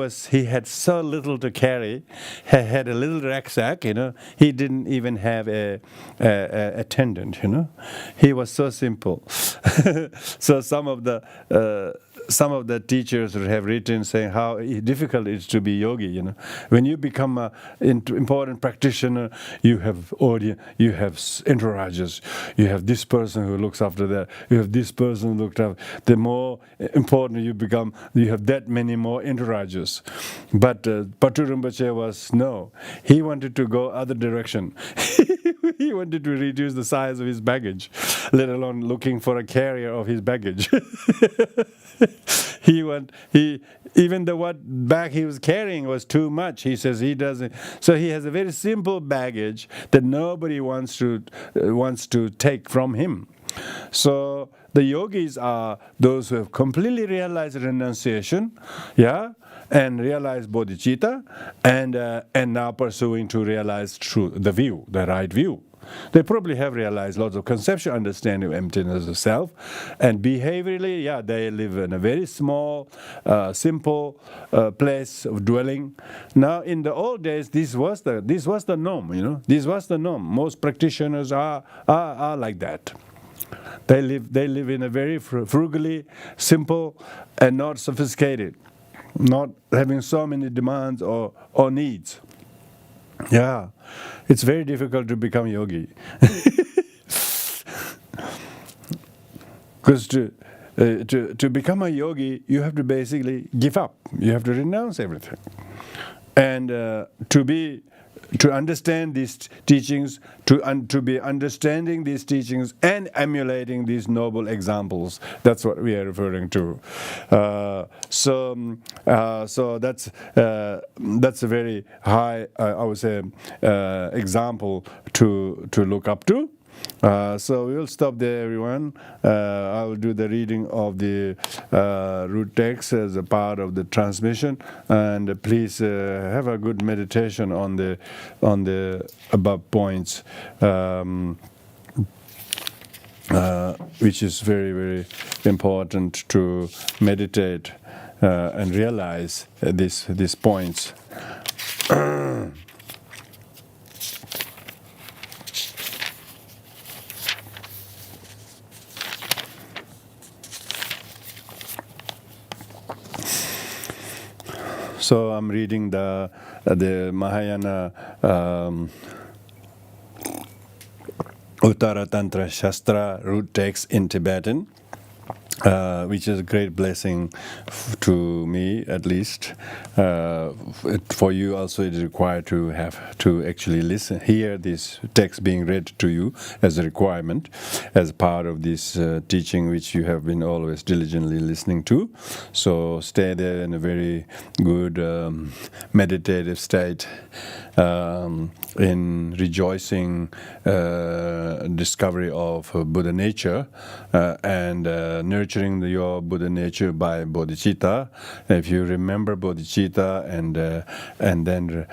had so little to carry. He had a little rucksack, He didn't even have a attendant, He was so simple. So some of the teachers have written saying how difficult it is to be yogi. When you become an important practitioner, you have audience, you have entourages, you have this person who looks after that, you have this person who looked after. The more important you become, you have that many more entourages. But Patu Rinpoche was no. He wanted to go other direction. He wanted to reduce the size of his baggage, let alone looking for a carrier of his baggage. Even the what bag he was carrying was too much. He says he doesn't. So he has a very simple baggage that nobody wants to take from him. So the yogis are those who have completely realized renunciation, and realize bodhicitta, and now pursuing to realize the view, the right view. They probably have realized lots of conceptual understanding of emptiness of self, and behaviorally, they live in a very small, simple place of dwelling. Now, in the old days, this was the norm. This was the norm. Most practitioners are like that. They live in a very frugally, simple, and not sophisticated, not having so many demands or needs. Yeah, it's very difficult to become yogi. Because to become a yogi, you have to basically give up. You have to renounce everything. And to understand these teachings, to be understanding these teachings and emulating these noble examples. That's what we are referring to. So that's a very high, I would say, example to look up to. So we will stop there, everyone. I will do the reading of the root text as a part of the transmission, and please have a good meditation on the above points, which is very, very important to meditate and realize these points. So I'm reading the Mahayana Uttaratantra Shastra root text in Tibetan, which is a great blessing to me, at least. For you also, it is required to have to actually hear this text being read to you as a requirement, as part of this teaching which you have been always diligently listening to. So stay there in a very good meditative state, in rejoicing discovery of Buddha nature, and nurturing your Buddha nature by bodhicitta. If you remember bodhicitta and then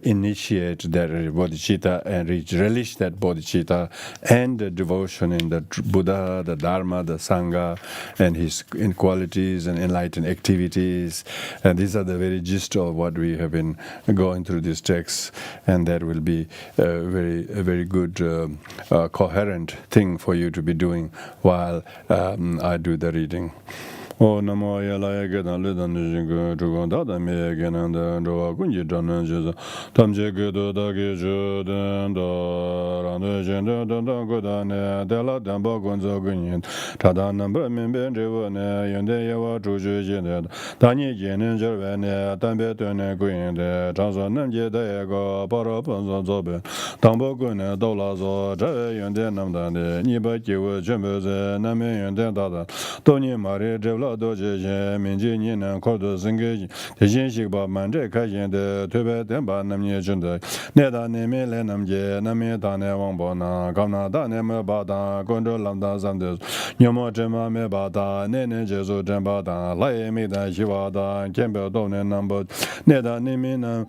initiate that bodhicitta and relish that bodhicitta and the devotion in the Buddha, the Dharma, the Sangha, and his qualities and enlightened activities. And these are the very gist of what we have been going through this text, and that will be a very good coherent thing for you to be doing while I do the reading. O namo yalaya gedan ledan nijingu chugon dada me genan da roa kunji janan jiza tamje gedo da ge judan da ranu jenda da da godane de la damba gonzo gunyin tada namba membe rewa ne yende yawa chuju jende dani jenen jerwe ne tambe tene guyin de chanso namje da ego para panzo zobe tambo gune dola zo jawe yende namda de nipa jiwa jembe ze name yende dada doni mare jevla doje minji ni nan kodo zenge de shikba manje ka yin de tebe den ba nam ni jun de ne da ne me le nam je na me da ne wang bo na ga na da ne me ba da gon do lam da zam de nyomo je ma me ba da ne ne je zo jen ba da la ye me da shi wa da ken be do ne nam bo ne da ne me na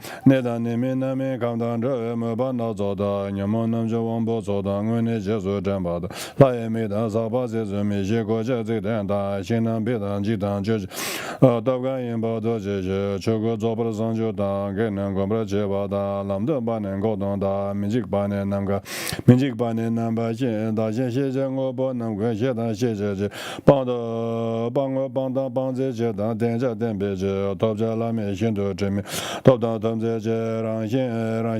me ga da je me ba na zo da nyomo nam je wang bo zo da ngue ne je zo jen ba da la ye me da za ba ze zo me je go je ze den da xin nan be da ji dan je da ga yin ba do je je cho go zo ba zang jo da ge nan go ba je ba da lam de ba ne go don da min ji ba ne nam ga min ji ba ne nam ba je da je xie je ngo bo nam ge xie da xie je je ba de ba ngo ba da ba je je da den ja den be je to ja la me xin de zhe me to da dam je je ran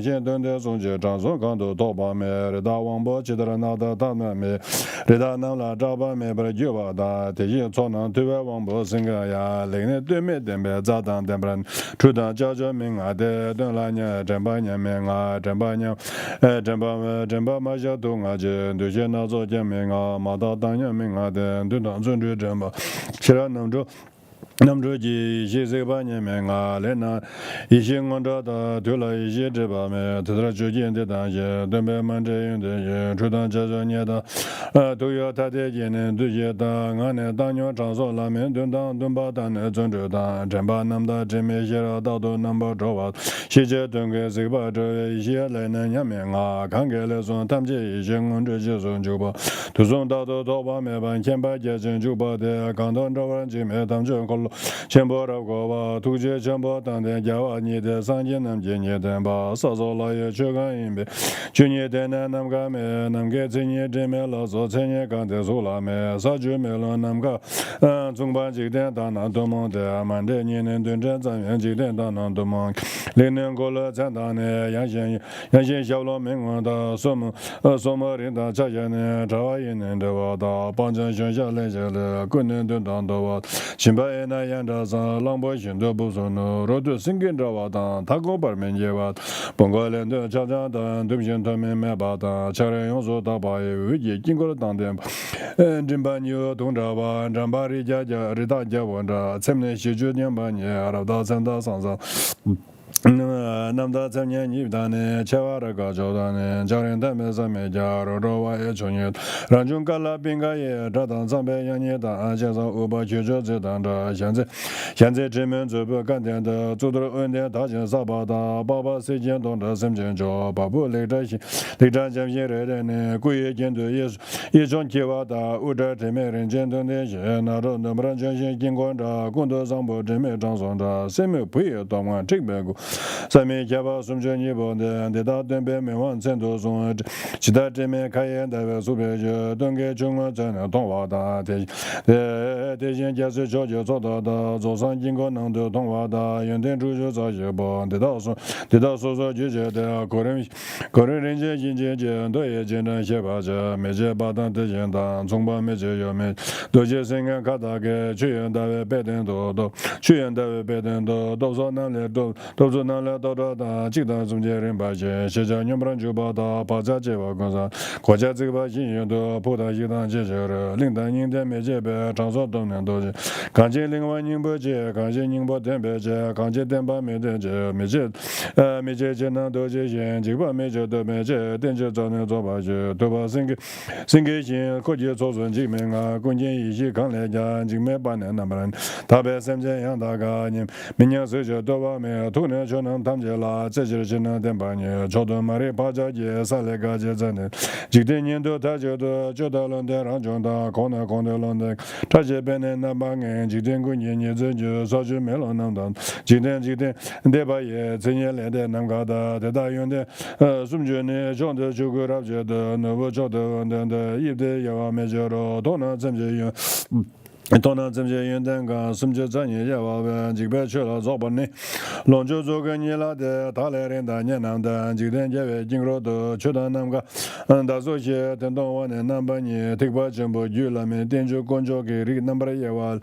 xian den de zong je zhang zong gang de to ba me re da wang bo ji de na da da me re da nam la zha ba me ba ju ba da de yin co nan tu wang bo sing ga ya le ne de me den be za dan den bran chu da ja ja ming a de den la nya zhen ba nya me nga zhen ba nya zhen ba ma ja dong a je de je na zo jian me nga ma da dan nya me nga de de dan zhen zhe zhen ba xia nam zhe Namjoji, Shizibanya Menga, Lena, Ishing on the Tula Ishibame, Tadrajuji and the Danja, Dumbe Manje, Trudan Jazaniada, Tuya Tadejin, Dujeta, Ane, Danyo, Transo Lamin, Dundan, Dumbatan, Zunjudan, Jamba Namda, Jimmy Shira, Dado, number Jova, Shija Dunga, Ziba, Lena Yamenga, Kangelezon, Tamji, Ishing on the Jazon Juba, Tuzon Dado, Toba, Meban, Kemba, Jazin Juba, the Kanton Jovan, Jimmy, Tamjo. 全部绕过吧，突厥全部当天加瓦你的三千南京你的吧，少少老爷去看一遍，去年的南干没，南给今年真没老早前年刚的苏拉没，啥就没了南个，中班几天当南都忙的，满的年年蹲着咱员几天当南都忙，零年过了咱当呢，杨先小老民工的什么人的这些呢，这玩意呢的话的，帮着学校来些了，过年都当的话，新白那样的上浪波行的不说呢，若对生跟着话的，他过本面的话，本国人的家长的对不起他们买把的，家人用说大把也经过了当天，真把你同着吧，真把人家大家问着，前面些决定把你拉到三大上。남다 참년 입단에 채와라가 조단에 자린 담에 삼매자 로로와의 총회 란중 갈라 빙가에 자단 삼배 양예다 아제서 우바 주저제단다 현재 지면 주부 간단的주도를 은대 다진 사바다 바바 세진 동的심전조 바부 레다시 레다 잠시레네 구의 견도 예전 계와다 우저 대매는 전도의 나로 넘런 전신 긴관다 군도 상보 대매 장성다 세매 부의 동안 책배고三面开发孙权一帮的，得到东北门王成都中，其他这面开业代表苏北就东给中国在那东华大，提前建设交接做到的，早上经过能的东华大，原定出去早些帮，得到说就觉得个人人家经济间都也简单些吧，这每节八单的简单，中班每节有没，多些生干卡大个，去年单位白等多，都说那里都说那里到的，这段中间人把些，现在你们就把它把这计划工作，国家这个把信用都普达一旦解决了，领导人的每节呗，场所都能多些，刚才另外人不接，刚才人不点别接，刚才点把没得接，每节就能多些钱，这个每节都没接，点节早能做把些，都把生给钱，国际做准证明啊，关键一些刚来讲，就没把那么人，特别三千样大个，你明年睡觉多把没，突然就能。他们啦，这就是能点半年，超多马里巴家节，三来个节真的，今天年度他觉得冷的让中的，可能冷的，这些别人那把人，今天过年这就少去没了那么今天得把也今年来的那个的，得大用的，孙觉呢，讲的就个他觉得，那我觉得的，一的要没觉得，都能这么用。当然，这些人等个什么叫专业的话呗，这边去了找本呢。龙舟做个你拉的，他来人的年男的，今天这位经过的去到那个，他说些等到我呢，那把你特别全部去了没？点就工作给那边也话，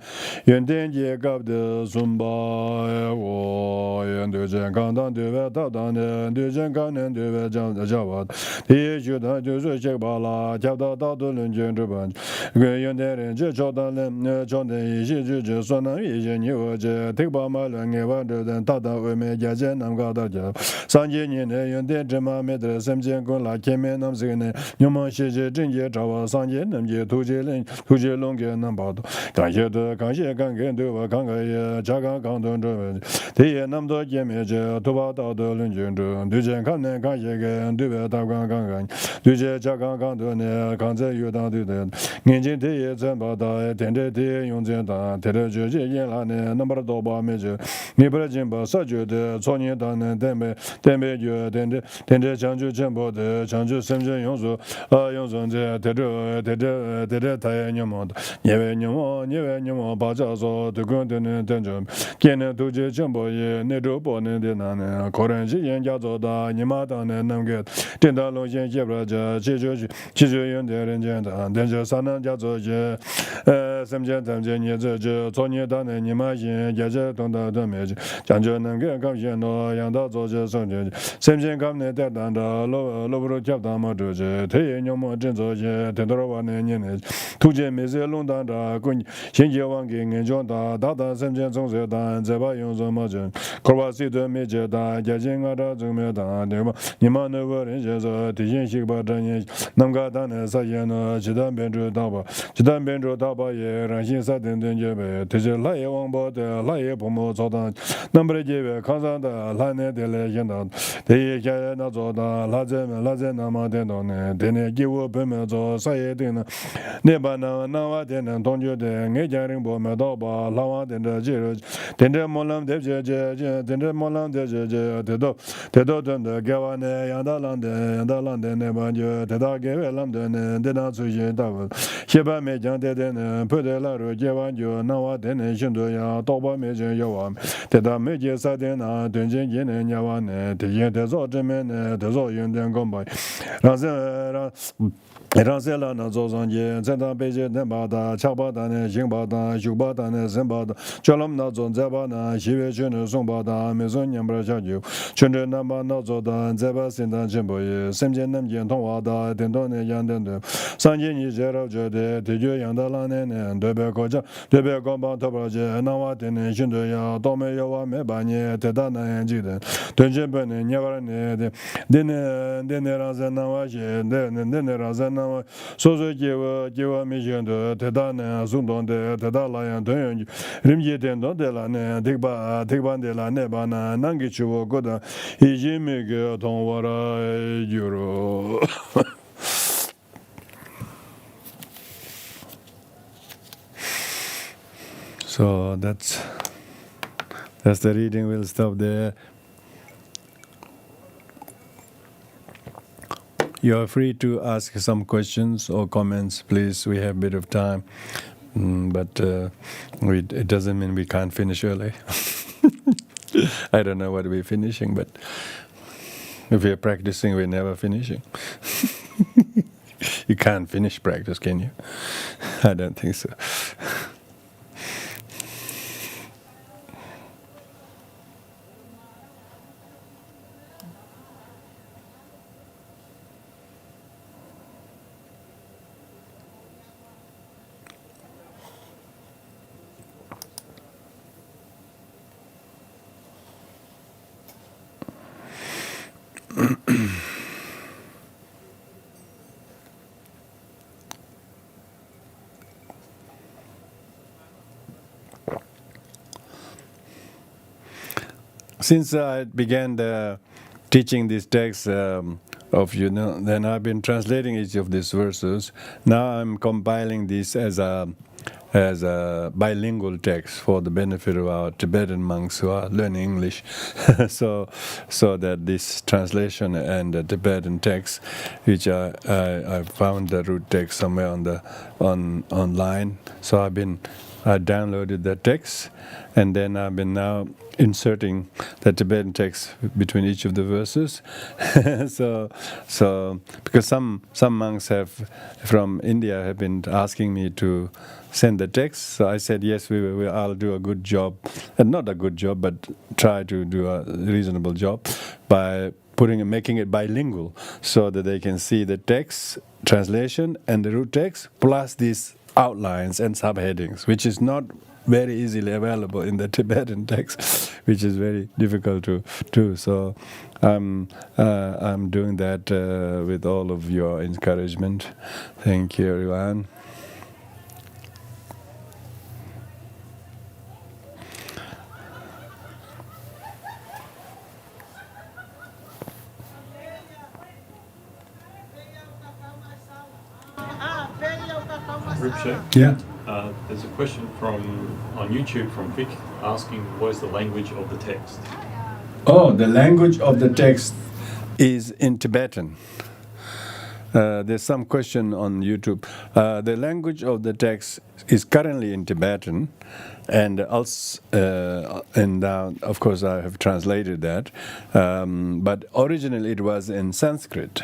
原点也搞的顺巴我原对健康当对外到当的，对健康能对外讲的讲话，第一句他就说些巴拉，讲到多人间这边，原点人就找到了。讲的一些就说那一些你我这特别嘛乱个话的人，他外面家家那个大家，30年的用的这么没得3000公啦，前面那么些呢，你们谢谢正节找我3000那么些土鸡龙给能跑的，感谢感给对我看看也加刚东这，这也那么多见面这都把到的人群中，对健康呢感谢给对吧？大刚对这加刚多呢，刚才有当对的，眼睛这也真把他天天。用这的，特别就这些啦呢，那么多把没就，你不能讲把啥觉得创业当呢，等别就等着讲究全部的讲究深圳用说用说这特别太牛毛的，因为牛毛把这说都跟等着，今年都这全部也那 do born de nan koran ji yan ja zo da ni ma da ne nam ge den da lo yin je bra ja ji ju yin de ren jan da den je san nan ja zo je sam je dam je ni je je zo ni da ne ni ma yin ja je dong da de me jan je nan ge gao yin no yang da zo je song je sam je gam ne de dan da lo bro jab da ma de je te yin yo mo zhen zo je de do wa ne ni ne tu je me ze long dan da gun xian jie wang ge ngen zhong da sam je zong ze dan ze ba yong zo ma zhen ko ba si de me je da ja jing ga da zong me da de ma ni ma ne wo ren je zo de yin xi ba zhen ye nam ga da ne sa yin no ji dan bian zhu da ba ye ran xin sa den den je be de je la ye wang bo de la ye bu mo zo da nam bre je be kan san da la ne de le yin da de ye jia na zo da la zhe na ma de no ne de ne ji wo be me zo sa ye de na ne ba na wa de na dong ju de nge jia ring bo me da ba la wa de de ji de de mo lam de je de mo lam de je de do de ge wa ne yang da lang de ne ba ju de da ge we lam de ne de na zu ji da ba xie ba me jiang de ne pe de la ru jie wan ju na wa de ne xin du ya do ba me je yo wa de da me je sa de na dun jin jin ne nya wa ne de ye de zo zhen me ne de zo yun den gong ba ran se ran se la na zo zang je zhen da bei je ne ba da cha ba da ne xing ba da xiu ba da ne zhen ba da zhe lam na zong zhe ba na xi wei chen ne song ba da me song nian ba xia jiu chen zhe na ba na zo da zhe ba xin dan chen bo ye sem jian nam jian tong wa da den dong ne yang den de sang jian yi zhe rao zhe de de jue yang da lang ne ne de bei guo jia de bei gong ba to ba je na wa de ne xin de ya dou me yo wa me ba nie de da na yan ji de dun zhen ben ne nie ba ne de ne ran zhen na wa xie de ne ran zhen na wa so so jie wa me jian de da ne song dong de da la yan dong yan rim ji den dong de la ne de ba de la ne ba na nang ge chu wo go da yi ji me ge dong wa ra ju ro So that's the reading. We'll stop there. You are free to ask some questions or comments, please. We have a bit of time, but it doesn't mean we can't finish early. I don't know what we're finishing, but if we're practicing, we're never finishing. You can't finish practice, can you? I don't think so. Since I began teaching these texts then I've been translating each of these verses. Now I'm compiling this as a bilingual text for the benefit of our Tibetan monks who are learning English. so that this translation and the Tibetan text, which I found the root text somewhere online. So I downloaded the text, and then I've been now inserting the Tibetan text between each of the verses. so because some monks from India have been asking me to send the text, so I said yes, I'll do a good job, and not a good job, but try to do a reasonable job by making it bilingual, so that they can see the text translation and the root text plus these outlines and subheadings, which is not very easily available in the Tibetan text, which is very difficult to do. So I'm doing that with all of your encouragement. Thank you, everyone. Rinpoche? Yeah. There's a question on YouTube from Vic asking what is the language of the text? Oh, the language of the text is in Tibetan. There's some question on YouTube. The language of the text is currently in Tibetan, and also, of course, I have translated that. But originally, it was in Sanskrit.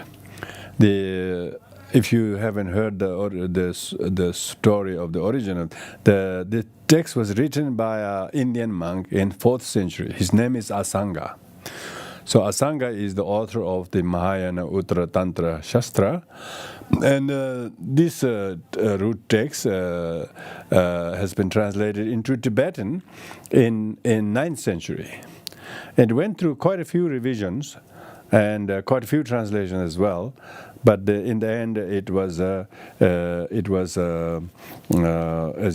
If you haven't heard the story of the original, the text was written by an Indian monk in 4th century. His name is Asanga. So Asanga is the author of the Mahayana Uttaratantra Shastra, and this root text has been translated into Tibetan in 9th century. It went through quite a few revisions and quite a few translations as well. But in the end, it was as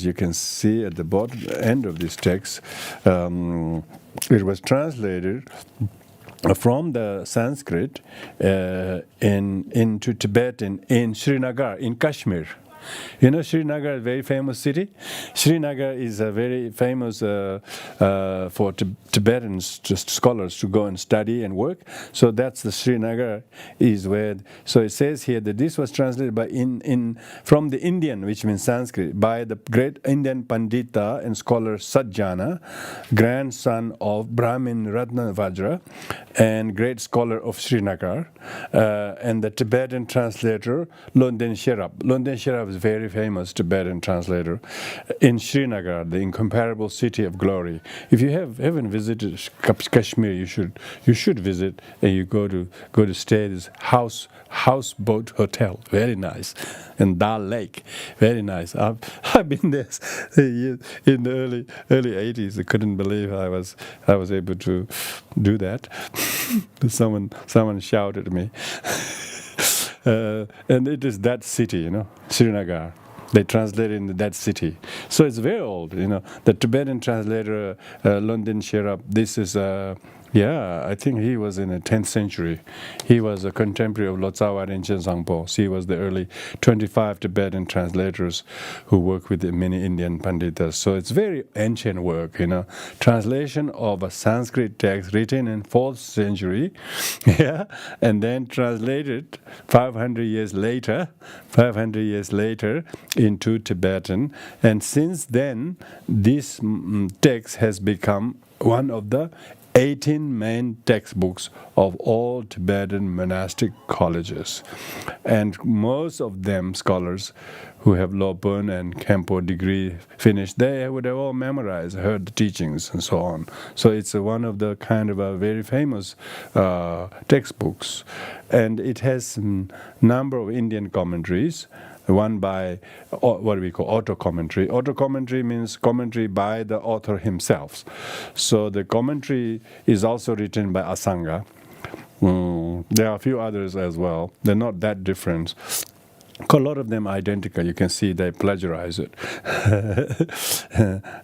you can see at the bottom end of this text, it was translated from the Sanskrit into Tibetan in Srinagar, in Kashmir. You know, Srinagar is a very famous city. Srinagar is a very famous for Tibetan scholars to go and study and work. So that's the Srinagar is where. So it says here that this was translated by from the Indian, which means Sanskrit, by the great Indian Pandita and scholar Sajjana, grandson of Brahmin Ratna Vajra, and great scholar of Srinagar, and the Tibetan translator London Sherab. London Sherab is very famous Tibetan translator in Srinagar, the incomparable city of glory. If you haven't visited Kashmir, you should visit, and you go to stay this houseboat hotel, very nice, and Dal Lake, very nice. I've been there in the early 80s. I couldn't believe I was able to do that. Someone shouted at me. And it is that city, you know, Srinagar. They translate in that city. So it's very old, you know. The Tibetan translator, London Sherab, this is, I think he was in the 10th century. He was a contemporary of Lotsawa Rinchen Sangpo. He was the early 25 Tibetan translators who worked with many Indian Panditas. So it's very ancient work, you know. Translation of a Sanskrit text written in 4th century, and then translated 500 years later into Tibetan. And since then, this text has become one of the 18 main textbooks of all Tibetan monastic colleges. And most of them scholars who have Lobun and Kempo degree finished, they would have all memorized, heard the teachings and so on. So it's one of the kind of a very famous textbooks. And it has a number of Indian commentaries, one by what we call auto-commentary. Auto-commentary means commentary by the author himself. So the commentary is also written by Asanga. There are a few others as well. They're not that different. A lot of them are identical. You can see they plagiarize it.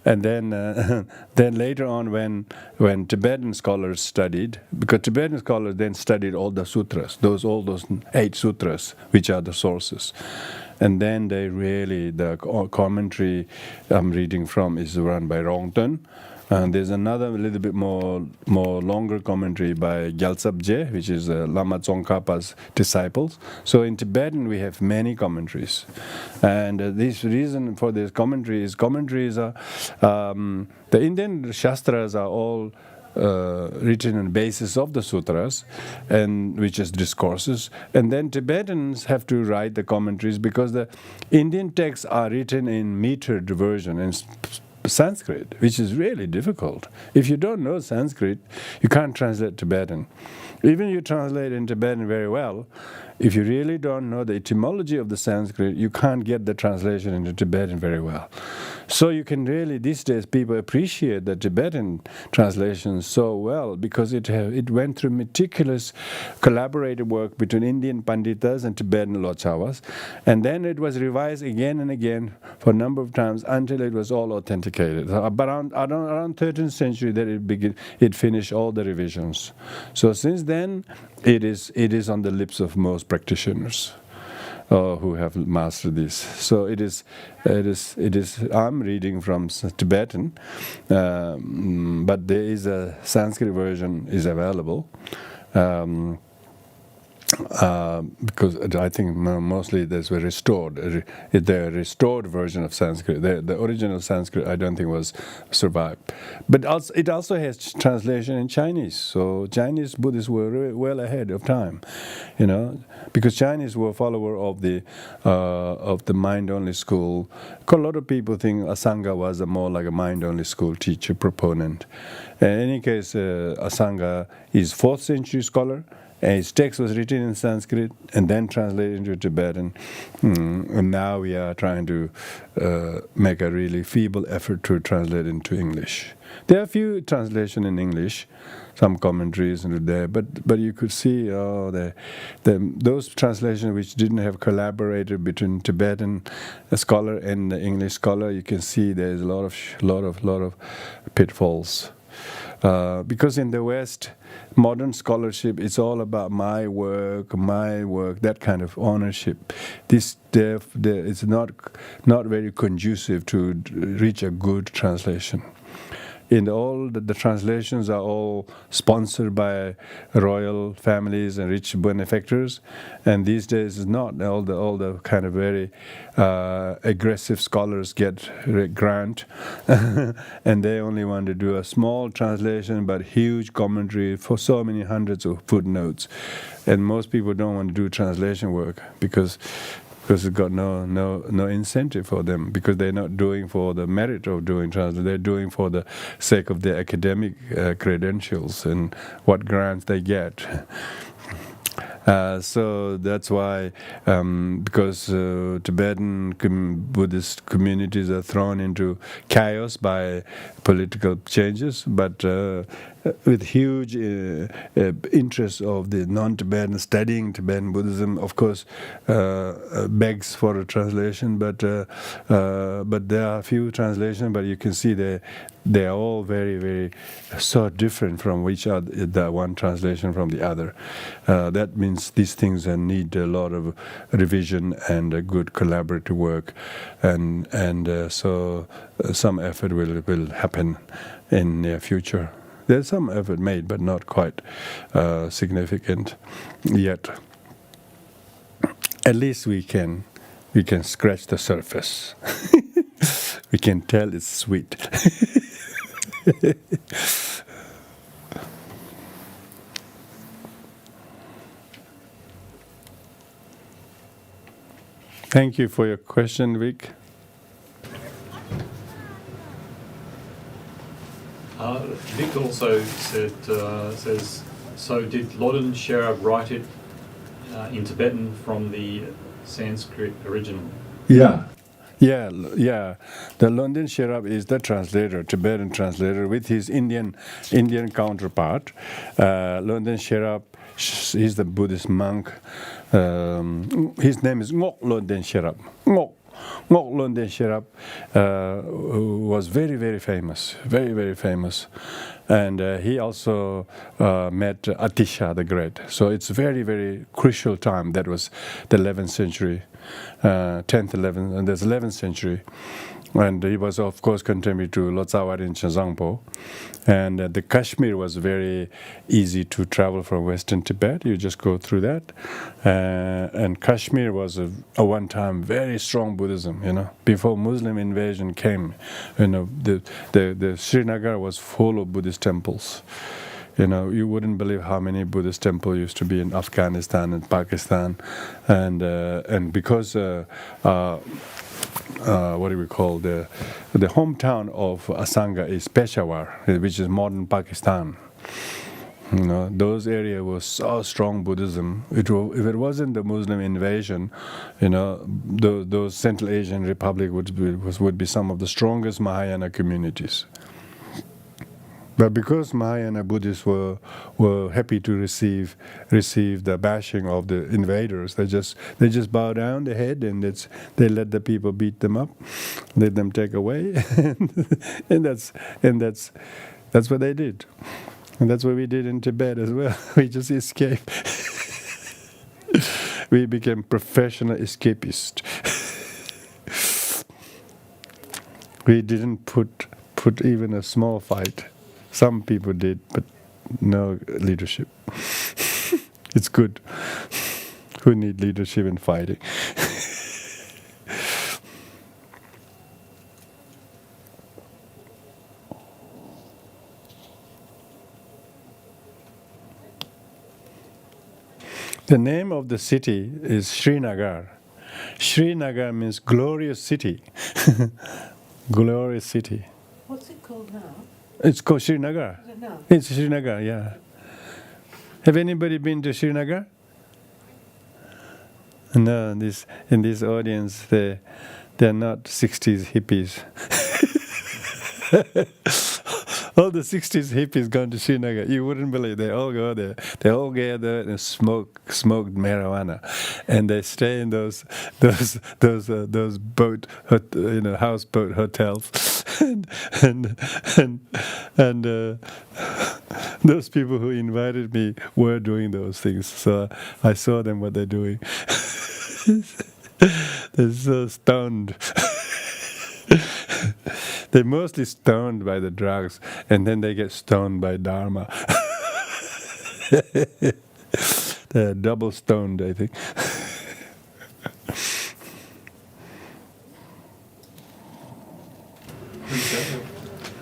And then later on, when Tibetan scholars studied, because Tibetan scholars then studied all the sutras, all those 8 sutras, which are the sources. And then the commentary I'm reading from is run by Rongten. And there's another little bit more longer commentary by Gyaltsab Je, which is Lama Tsongkhapa's disciples. So in Tibetan we have many commentaries, and this reason for this commentaries are the Indian Shastras are all written on the basis of the sutras, and which is discourses, and then Tibetans have to write the commentaries because the Indian texts are written in metered version in Sanskrit, which is really difficult. If you don't know Sanskrit, you can't translate Tibetan. Even you translate in Tibetan very well, if you really don't know the etymology of the Sanskrit, you can't get the translation into Tibetan very well. So you can really, these days, people appreciate the Tibetan translation so well because it went through meticulous collaborative work between Indian Panditas and Tibetan Lochawas, and then it was revised again and again for a number of times until it was all authenticated. But around 13th century that it finished all the revisions. So since then, it is on the lips of most practitioners who have mastered this. So it is. I'm reading from Tibetan, but there is a Sanskrit version is available, and because I think mostly these were restored. The restored version of Sanskrit, the original Sanskrit, I don't think was survived. But also, it also has translation in Chinese. So Chinese Buddhists were well ahead of time, because Chinese were follower of the mind-only school. A lot of people think Asanga was more like a mind-only school teacher proponent. In any case, Asanga is 4th century scholar. His text was written in Sanskrit and then translated into Tibetan. And now we are trying to make a really feeble effort to translate into English. There are a few translations in English, some commentaries into there, but you could see those translations which didn't have collaborated between Tibetan scholar and the English scholar. You can see there's a lot of pitfalls. Because in the West, modern scholarship is all about my work, that kind of ownership. This is not very conducive to reach a good translation. In all the translations are all sponsored by royal families and rich benefactors, and these days is not all the kind of very aggressive scholars get grant, and they only want to do a small translation but huge commentary for so many hundreds of footnotes, and most people don't want to do translation work because it's got no incentive for them, because they're not doing for the merit of doing translation. They're doing for the sake of their academic credentials and what grants they get. So that's why, because Tibetan Buddhist communities are thrown into chaos by political changes, but with huge interest of the non-Tibetan studying Tibetan Buddhism, of course, begs for a translation. But there are a few translations, but you can see they are all very, very so different from each other. The one translation from the other. That means these things need a lot of revision and a good collaborative work, and so some effort will happen in the near future. There's some effort made, but not quite significant yet. At least we can scratch the surface. We can tell it's sweet. Thank you for your question, Vic. Vic also says, so did Loden Sherab write it in Tibetan from the Sanskrit original? Yeah. The London Sherab is the translator, Tibetan translator, with his Indian counterpart. London Sherab is the Buddhist monk. His name is Ngok London Sherab. Ngok London Sherab was very, very famous, and he also met Atisha the Great. So it's a very, very crucial time. That was the 11th century, 10th, 11th, and there's 11th century. And he was, of course, contemporary to Lotsa Rinchen Zangpo. And the Kashmir was very easy to travel from Western Tibet. You just go through that. And Kashmir was a one time very strong Buddhism, Before Muslim invasion came, the Srinagar was full of Buddhist temples. You wouldn't believe how many Buddhist temples used to be in Afghanistan and Pakistan. And because what do we call the hometown of Asanga is Peshawar, which is modern Pakistan. Those areas were so strong Buddhism. If it wasn't the Muslim invasion, those Central Asian republic would be some of the strongest Mahayana communities. But because Mahayana Buddhists were happy to receive the bashing of the invaders, they just bow down their head and they let the people beat them up, let them take away, and that's what they did, and that's what we did in Tibet as well. We just escaped. We became professional escapists. We didn't put even a small fight. Some people did, but no leadership. It's good. who need leadership in fighting. The name of the city is Srinagar. Srinagar means glorious city. Glorious city. What's it called now? It's called Srinagar. Is it now? It's Srinagar, yeah. Have anybody been to Srinagar? No, in this audience, they're not 60s hippies. All the 60s hippies gone to Srinagar. You wouldn't believe. They all go there. They all gather and smoke marijuana, and they stay in those boat, houseboat hotels, and those people who invited me were doing those things. So I saw them what they're doing. They're so stoned. They're mostly stoned by the drugs, and then they get stoned by Dharma. They're double stoned, I think.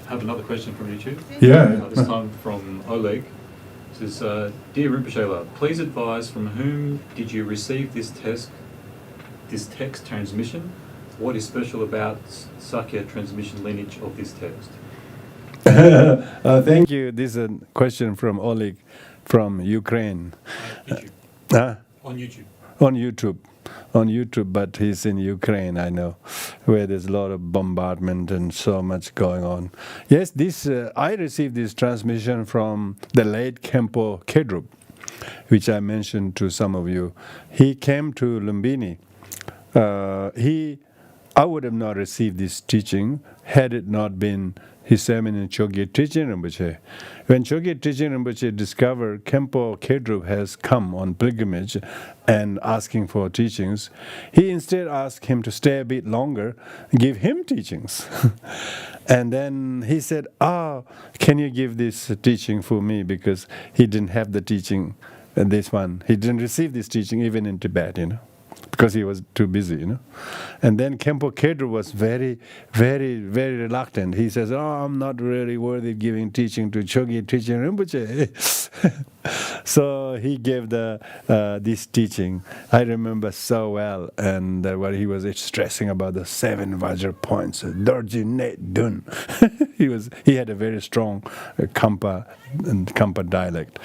I have another question from YouTube. Yeah. This time from Oleg. It says, Dear Rinpoche, please advise from whom did you receive this text transmission? What is special about Sakya transmission lineage of this text? Thank you. This is a question from Oleg from Ukraine. YouTube. On YouTube. On YouTube, but he's in Ukraine, I know, where there's a lot of bombardment and so much going on. Yes, I received this transmission from the late Khenpo Kedrup, which I mentioned to some of you. He came to Lumbini. I would have not received this teaching had it not been His Eminence Chogyal Trichin Rinpoche. When Chogyal Trichin Rinpoche discovered Khenpo Kedrup has come on pilgrimage and asking for teachings, he instead asked him to stay a bit longer, give him teachings. And then he said, can you give this teaching for me? Because he didn't have the teaching, this one. He didn't receive this teaching even in Tibet, because he was too busy, And then Khenpo Kedrup was very, very, very reluctant. He says, I'm not really worthy of giving teaching to Chogyal Trichin Rinpoche. So he gave this teaching. I remember so well, and what he was stressing about the 7 Vajra points, Dorji Net Dun. He had a very strong Kampa dialect.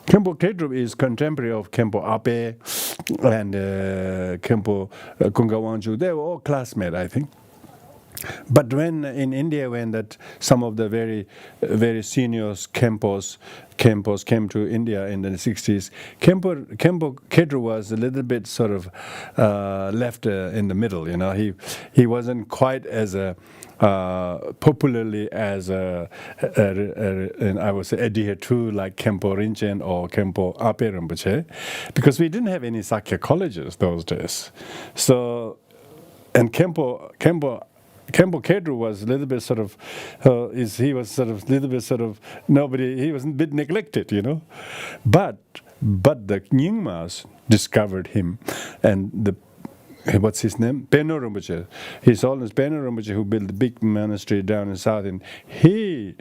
Khenpo Kedrup is contemporary of Khenpo Ape and Khenpo Kungawangchu. They were all classmates, I think. But when in India, some of the very, very senior Khenpos came to India in the 60s, Khenpo Kedrup was a little bit sort of left in the middle. He wasn't quite as popularly as and I would say adhere to like Khenpo Rinchen or Khenpo Ape Rinpoche, because we didn't have any Sakya colleges those days. So, and Khenpo Kedrup was a little bit sort of, he was a bit neglected, But the Nyingmas discovered him, and what's his name? Peno Rinpoche. His Holiness Peno Rinpoche, who built the big monastery down in south, and he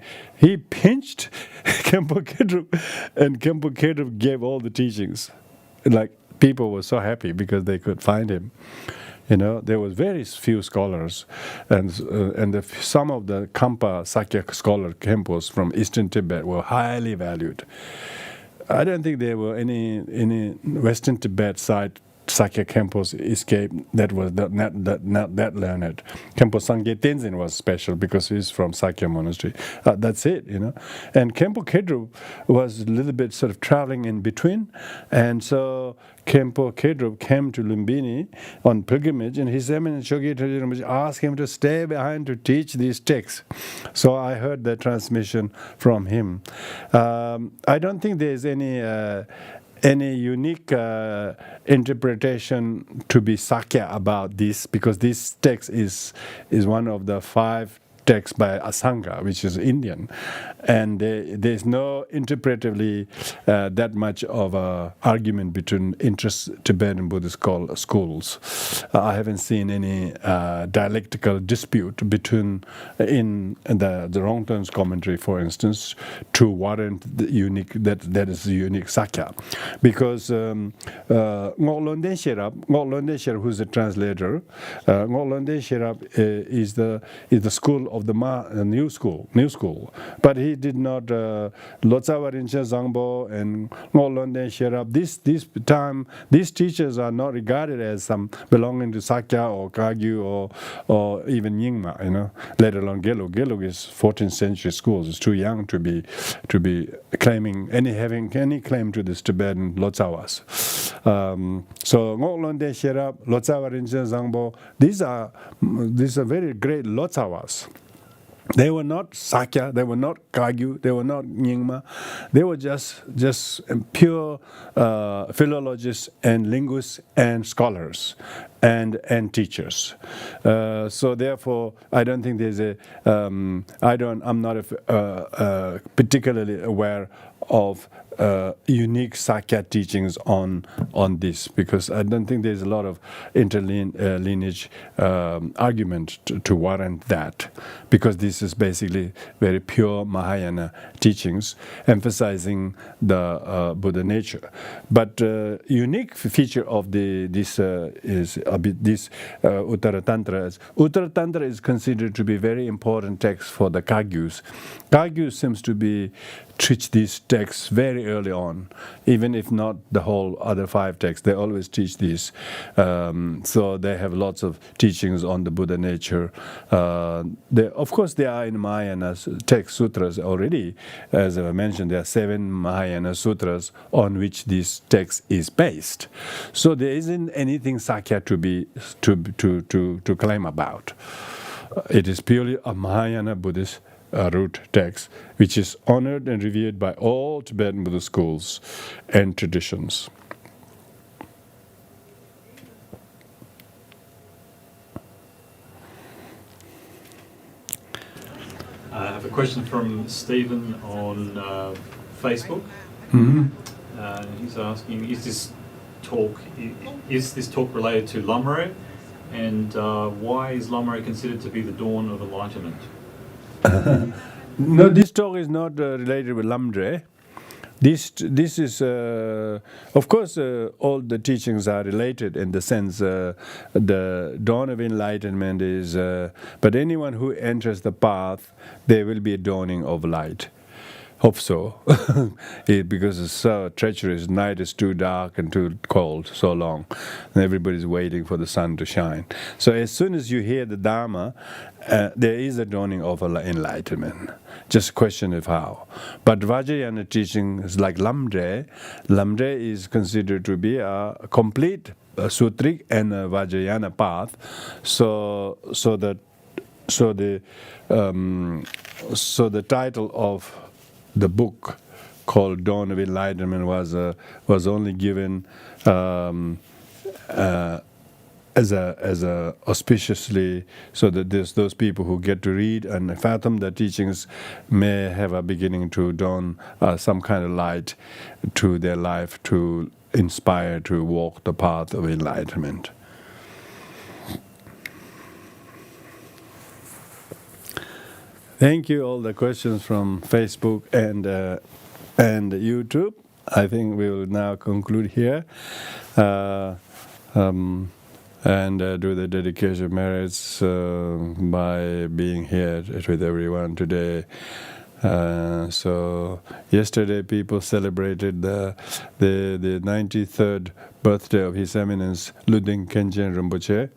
pinched Khenpo Kedrup, and Khenpo Kedrup gave all the teachings. Like, people were so happy because they could find him. There was very few scholars, and some of the Kampa Sakya scholar Khenpos from Eastern Tibet were highly valued. I don't think there were any Western Tibet side Sakya Khenpos escape that was not that learned. Khenpo Sangye Tenzin was special because he's from Sakya monastery. That's it, And Khenpo Kedrup was a little bit sort of traveling in between, and so Khenpo Kedrup came to Lumbini on pilgrimage, and His Eminence Chogyal Trichin Rinpoche asked him to stay behind to teach these texts. So I heard the transmission from him. I don't think there's any unique interpretation to be Sakya about this, because this text is one of the 5 text by Asanga, which is Indian, and there's no interpretively that much of a argument between Tibetan Buddhist schools. I haven't seen any dialectical dispute between in the Rongton's commentary, for instance, to warrant the unique that is the unique Sakya, because Ngolonde Sherab, who's the translator, Ngolonde Sherab is the school of the new school, but he did not Lotsawa Rinche Zangbo and Ngolonde Sherab. These teachers are not regarded as some belonging to Sakya or Kagyu or even Nyingma, let alone Gelug. Gelug is 14th century schools. It's too young to be having any claim to this Tibetan Lotsawas. So Ngolonde Sherab, Lotsawa Rinche Zangbo, these are very great Lotsawas. They were not Sakya, they were not Kagyu, they were not Nyingma. They were just pure philologists and linguists and scholars and teachers. So therefore, I don't think there's I'm not particularly aware of unique Sakya teachings on this, because I don't think there's a lot of interlineage argument to warrant that, because this is basically very pure Mahayana teachings emphasizing the Buddha nature. But unique feature of this Uttaratantra. Uttaratantra is considered to be very important text for the Kagyus. Kagyus seems to teach these texts very early on, even if not the whole other 5 texts. They always teach these. So they have lots of teachings on the Buddha nature. Of course, they are in Mahayana text sutras already. As I mentioned, there are 7 Mahayana sutras on which this text is based. So there isn't anything Sakya to claim about. It is purely a Mahayana Buddhist root text, which is honored and revered by all Tibetan Buddhist schools and traditions. I have a question from Stephen on Facebook. He's asking, is this talk related to Lamre, and why is Lamre considered to be the dawn of enlightenment? No, this talk is not related with Lamdre. This is, of course, all the teachings are related in the sense the dawn of enlightenment is, but anyone who enters the path, there will be a dawning of light. Hope so, because it's so treacherous. Night is too dark and too cold, so long, and everybody's waiting for the sun to shine. So as soon as you hear the Dharma, there is a dawning of enlightenment. Just a question of how. But Vajrayana teaching is like Lamdre. Lamdre is considered to be a complete sutric and a Vajrayana path. So the title of the book called Dawn of Enlightenment was only given as a auspiciously, so that there's those people who get to read and fathom the teachings may have a beginning to dawn some kind of light to their life, to inspire to walk the path of enlightenment. Thank you, all the questions from Facebook and YouTube. I think we will now conclude here and do the dedication merits by being here with everyone today. So yesterday people celebrated the 93rd birthday of His Eminence Luding Khenchen Rinpoche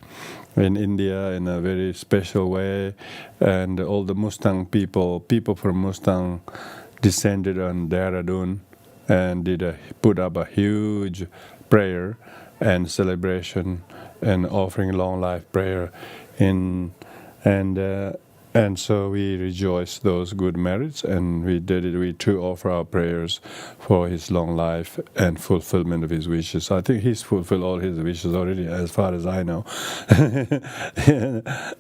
in India in a very special way, and all the Mustang people from Mustang descended on Dehradun and put up a huge prayer and celebration and offering long life prayer And so we rejoice those good merits, and we did it. We too offer our prayers for his long life and fulfillment of his wishes. I think he's fulfilled all his wishes already, as far as I know.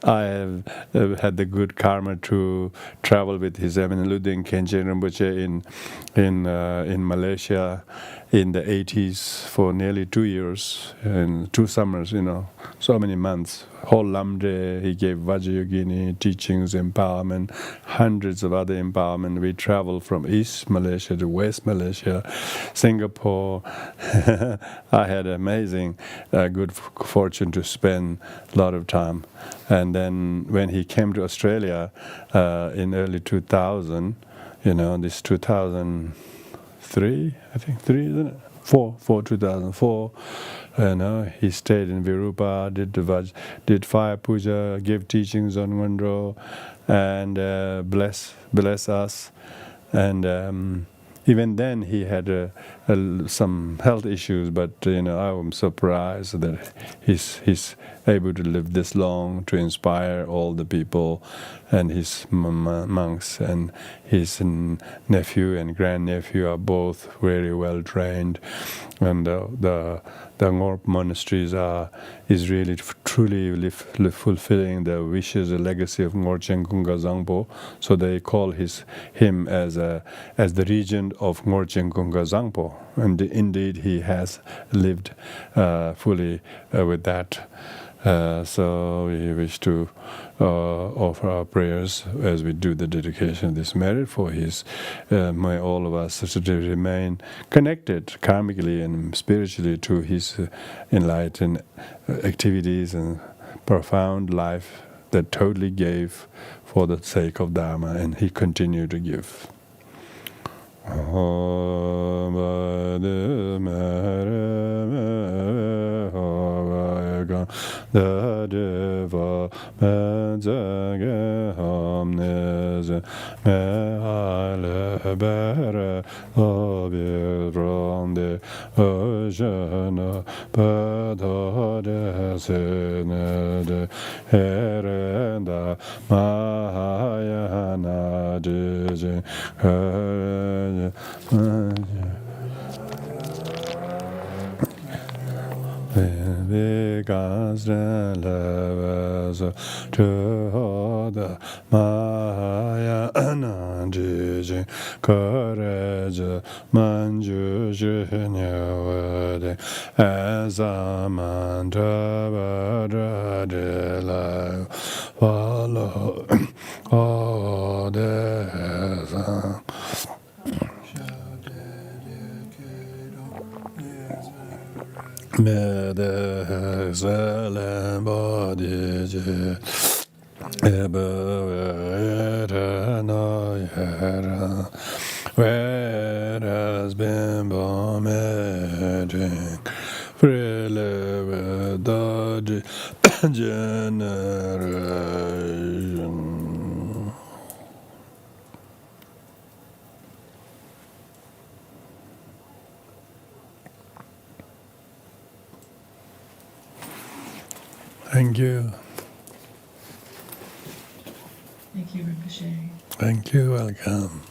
I have had the good karma to travel with His Eminence Ludwig Khenchen Rinpoche in Malaysia in the 80s for nearly 2 years, and 2 summers, so many months. Whole Lamde, he gave Vajra Yogini teachings, empowerment, hundreds of other empowerment. We traveled from East Malaysia to West Malaysia, Singapore. I had amazing good fortune to spend a lot of time. And then when he came to Australia in early 2000, this 2003, I think 3, isn't it? 2004. He stayed in Virupa, did fire puja, gave teachings on Monroe, and bless us. And even then, he had some health issues, but I am surprised that he's able to live this long, to inspire all the people, and his monks and his nephew and grandnephew are both very well trained, and the Ngorp monasteries is really truly fulfilling the wishes, the legacy of Ngorchen Kunga Zangpo. So they call him as the regent of Ngorchen Kunga Zangpo, and indeed he has lived fully with that. So we wish to offer our prayers as we do the dedication of this merit for may all of us remain connected karmically and spiritually to his enlightened activities and profound life that totally gave for the sake of Dharma, and he continued to give. The deva menzage hamnez me alebere obirande ojana padade senede herenda Mahayana Duchen because the levels Choedak Mahayana Duchen courage manju shunyawade as a mantra Vajra de la follow all the me the excellent body where has been vomiting freely with the generation. Thank you. Thank you, Rinpoche. Thank you. Welcome.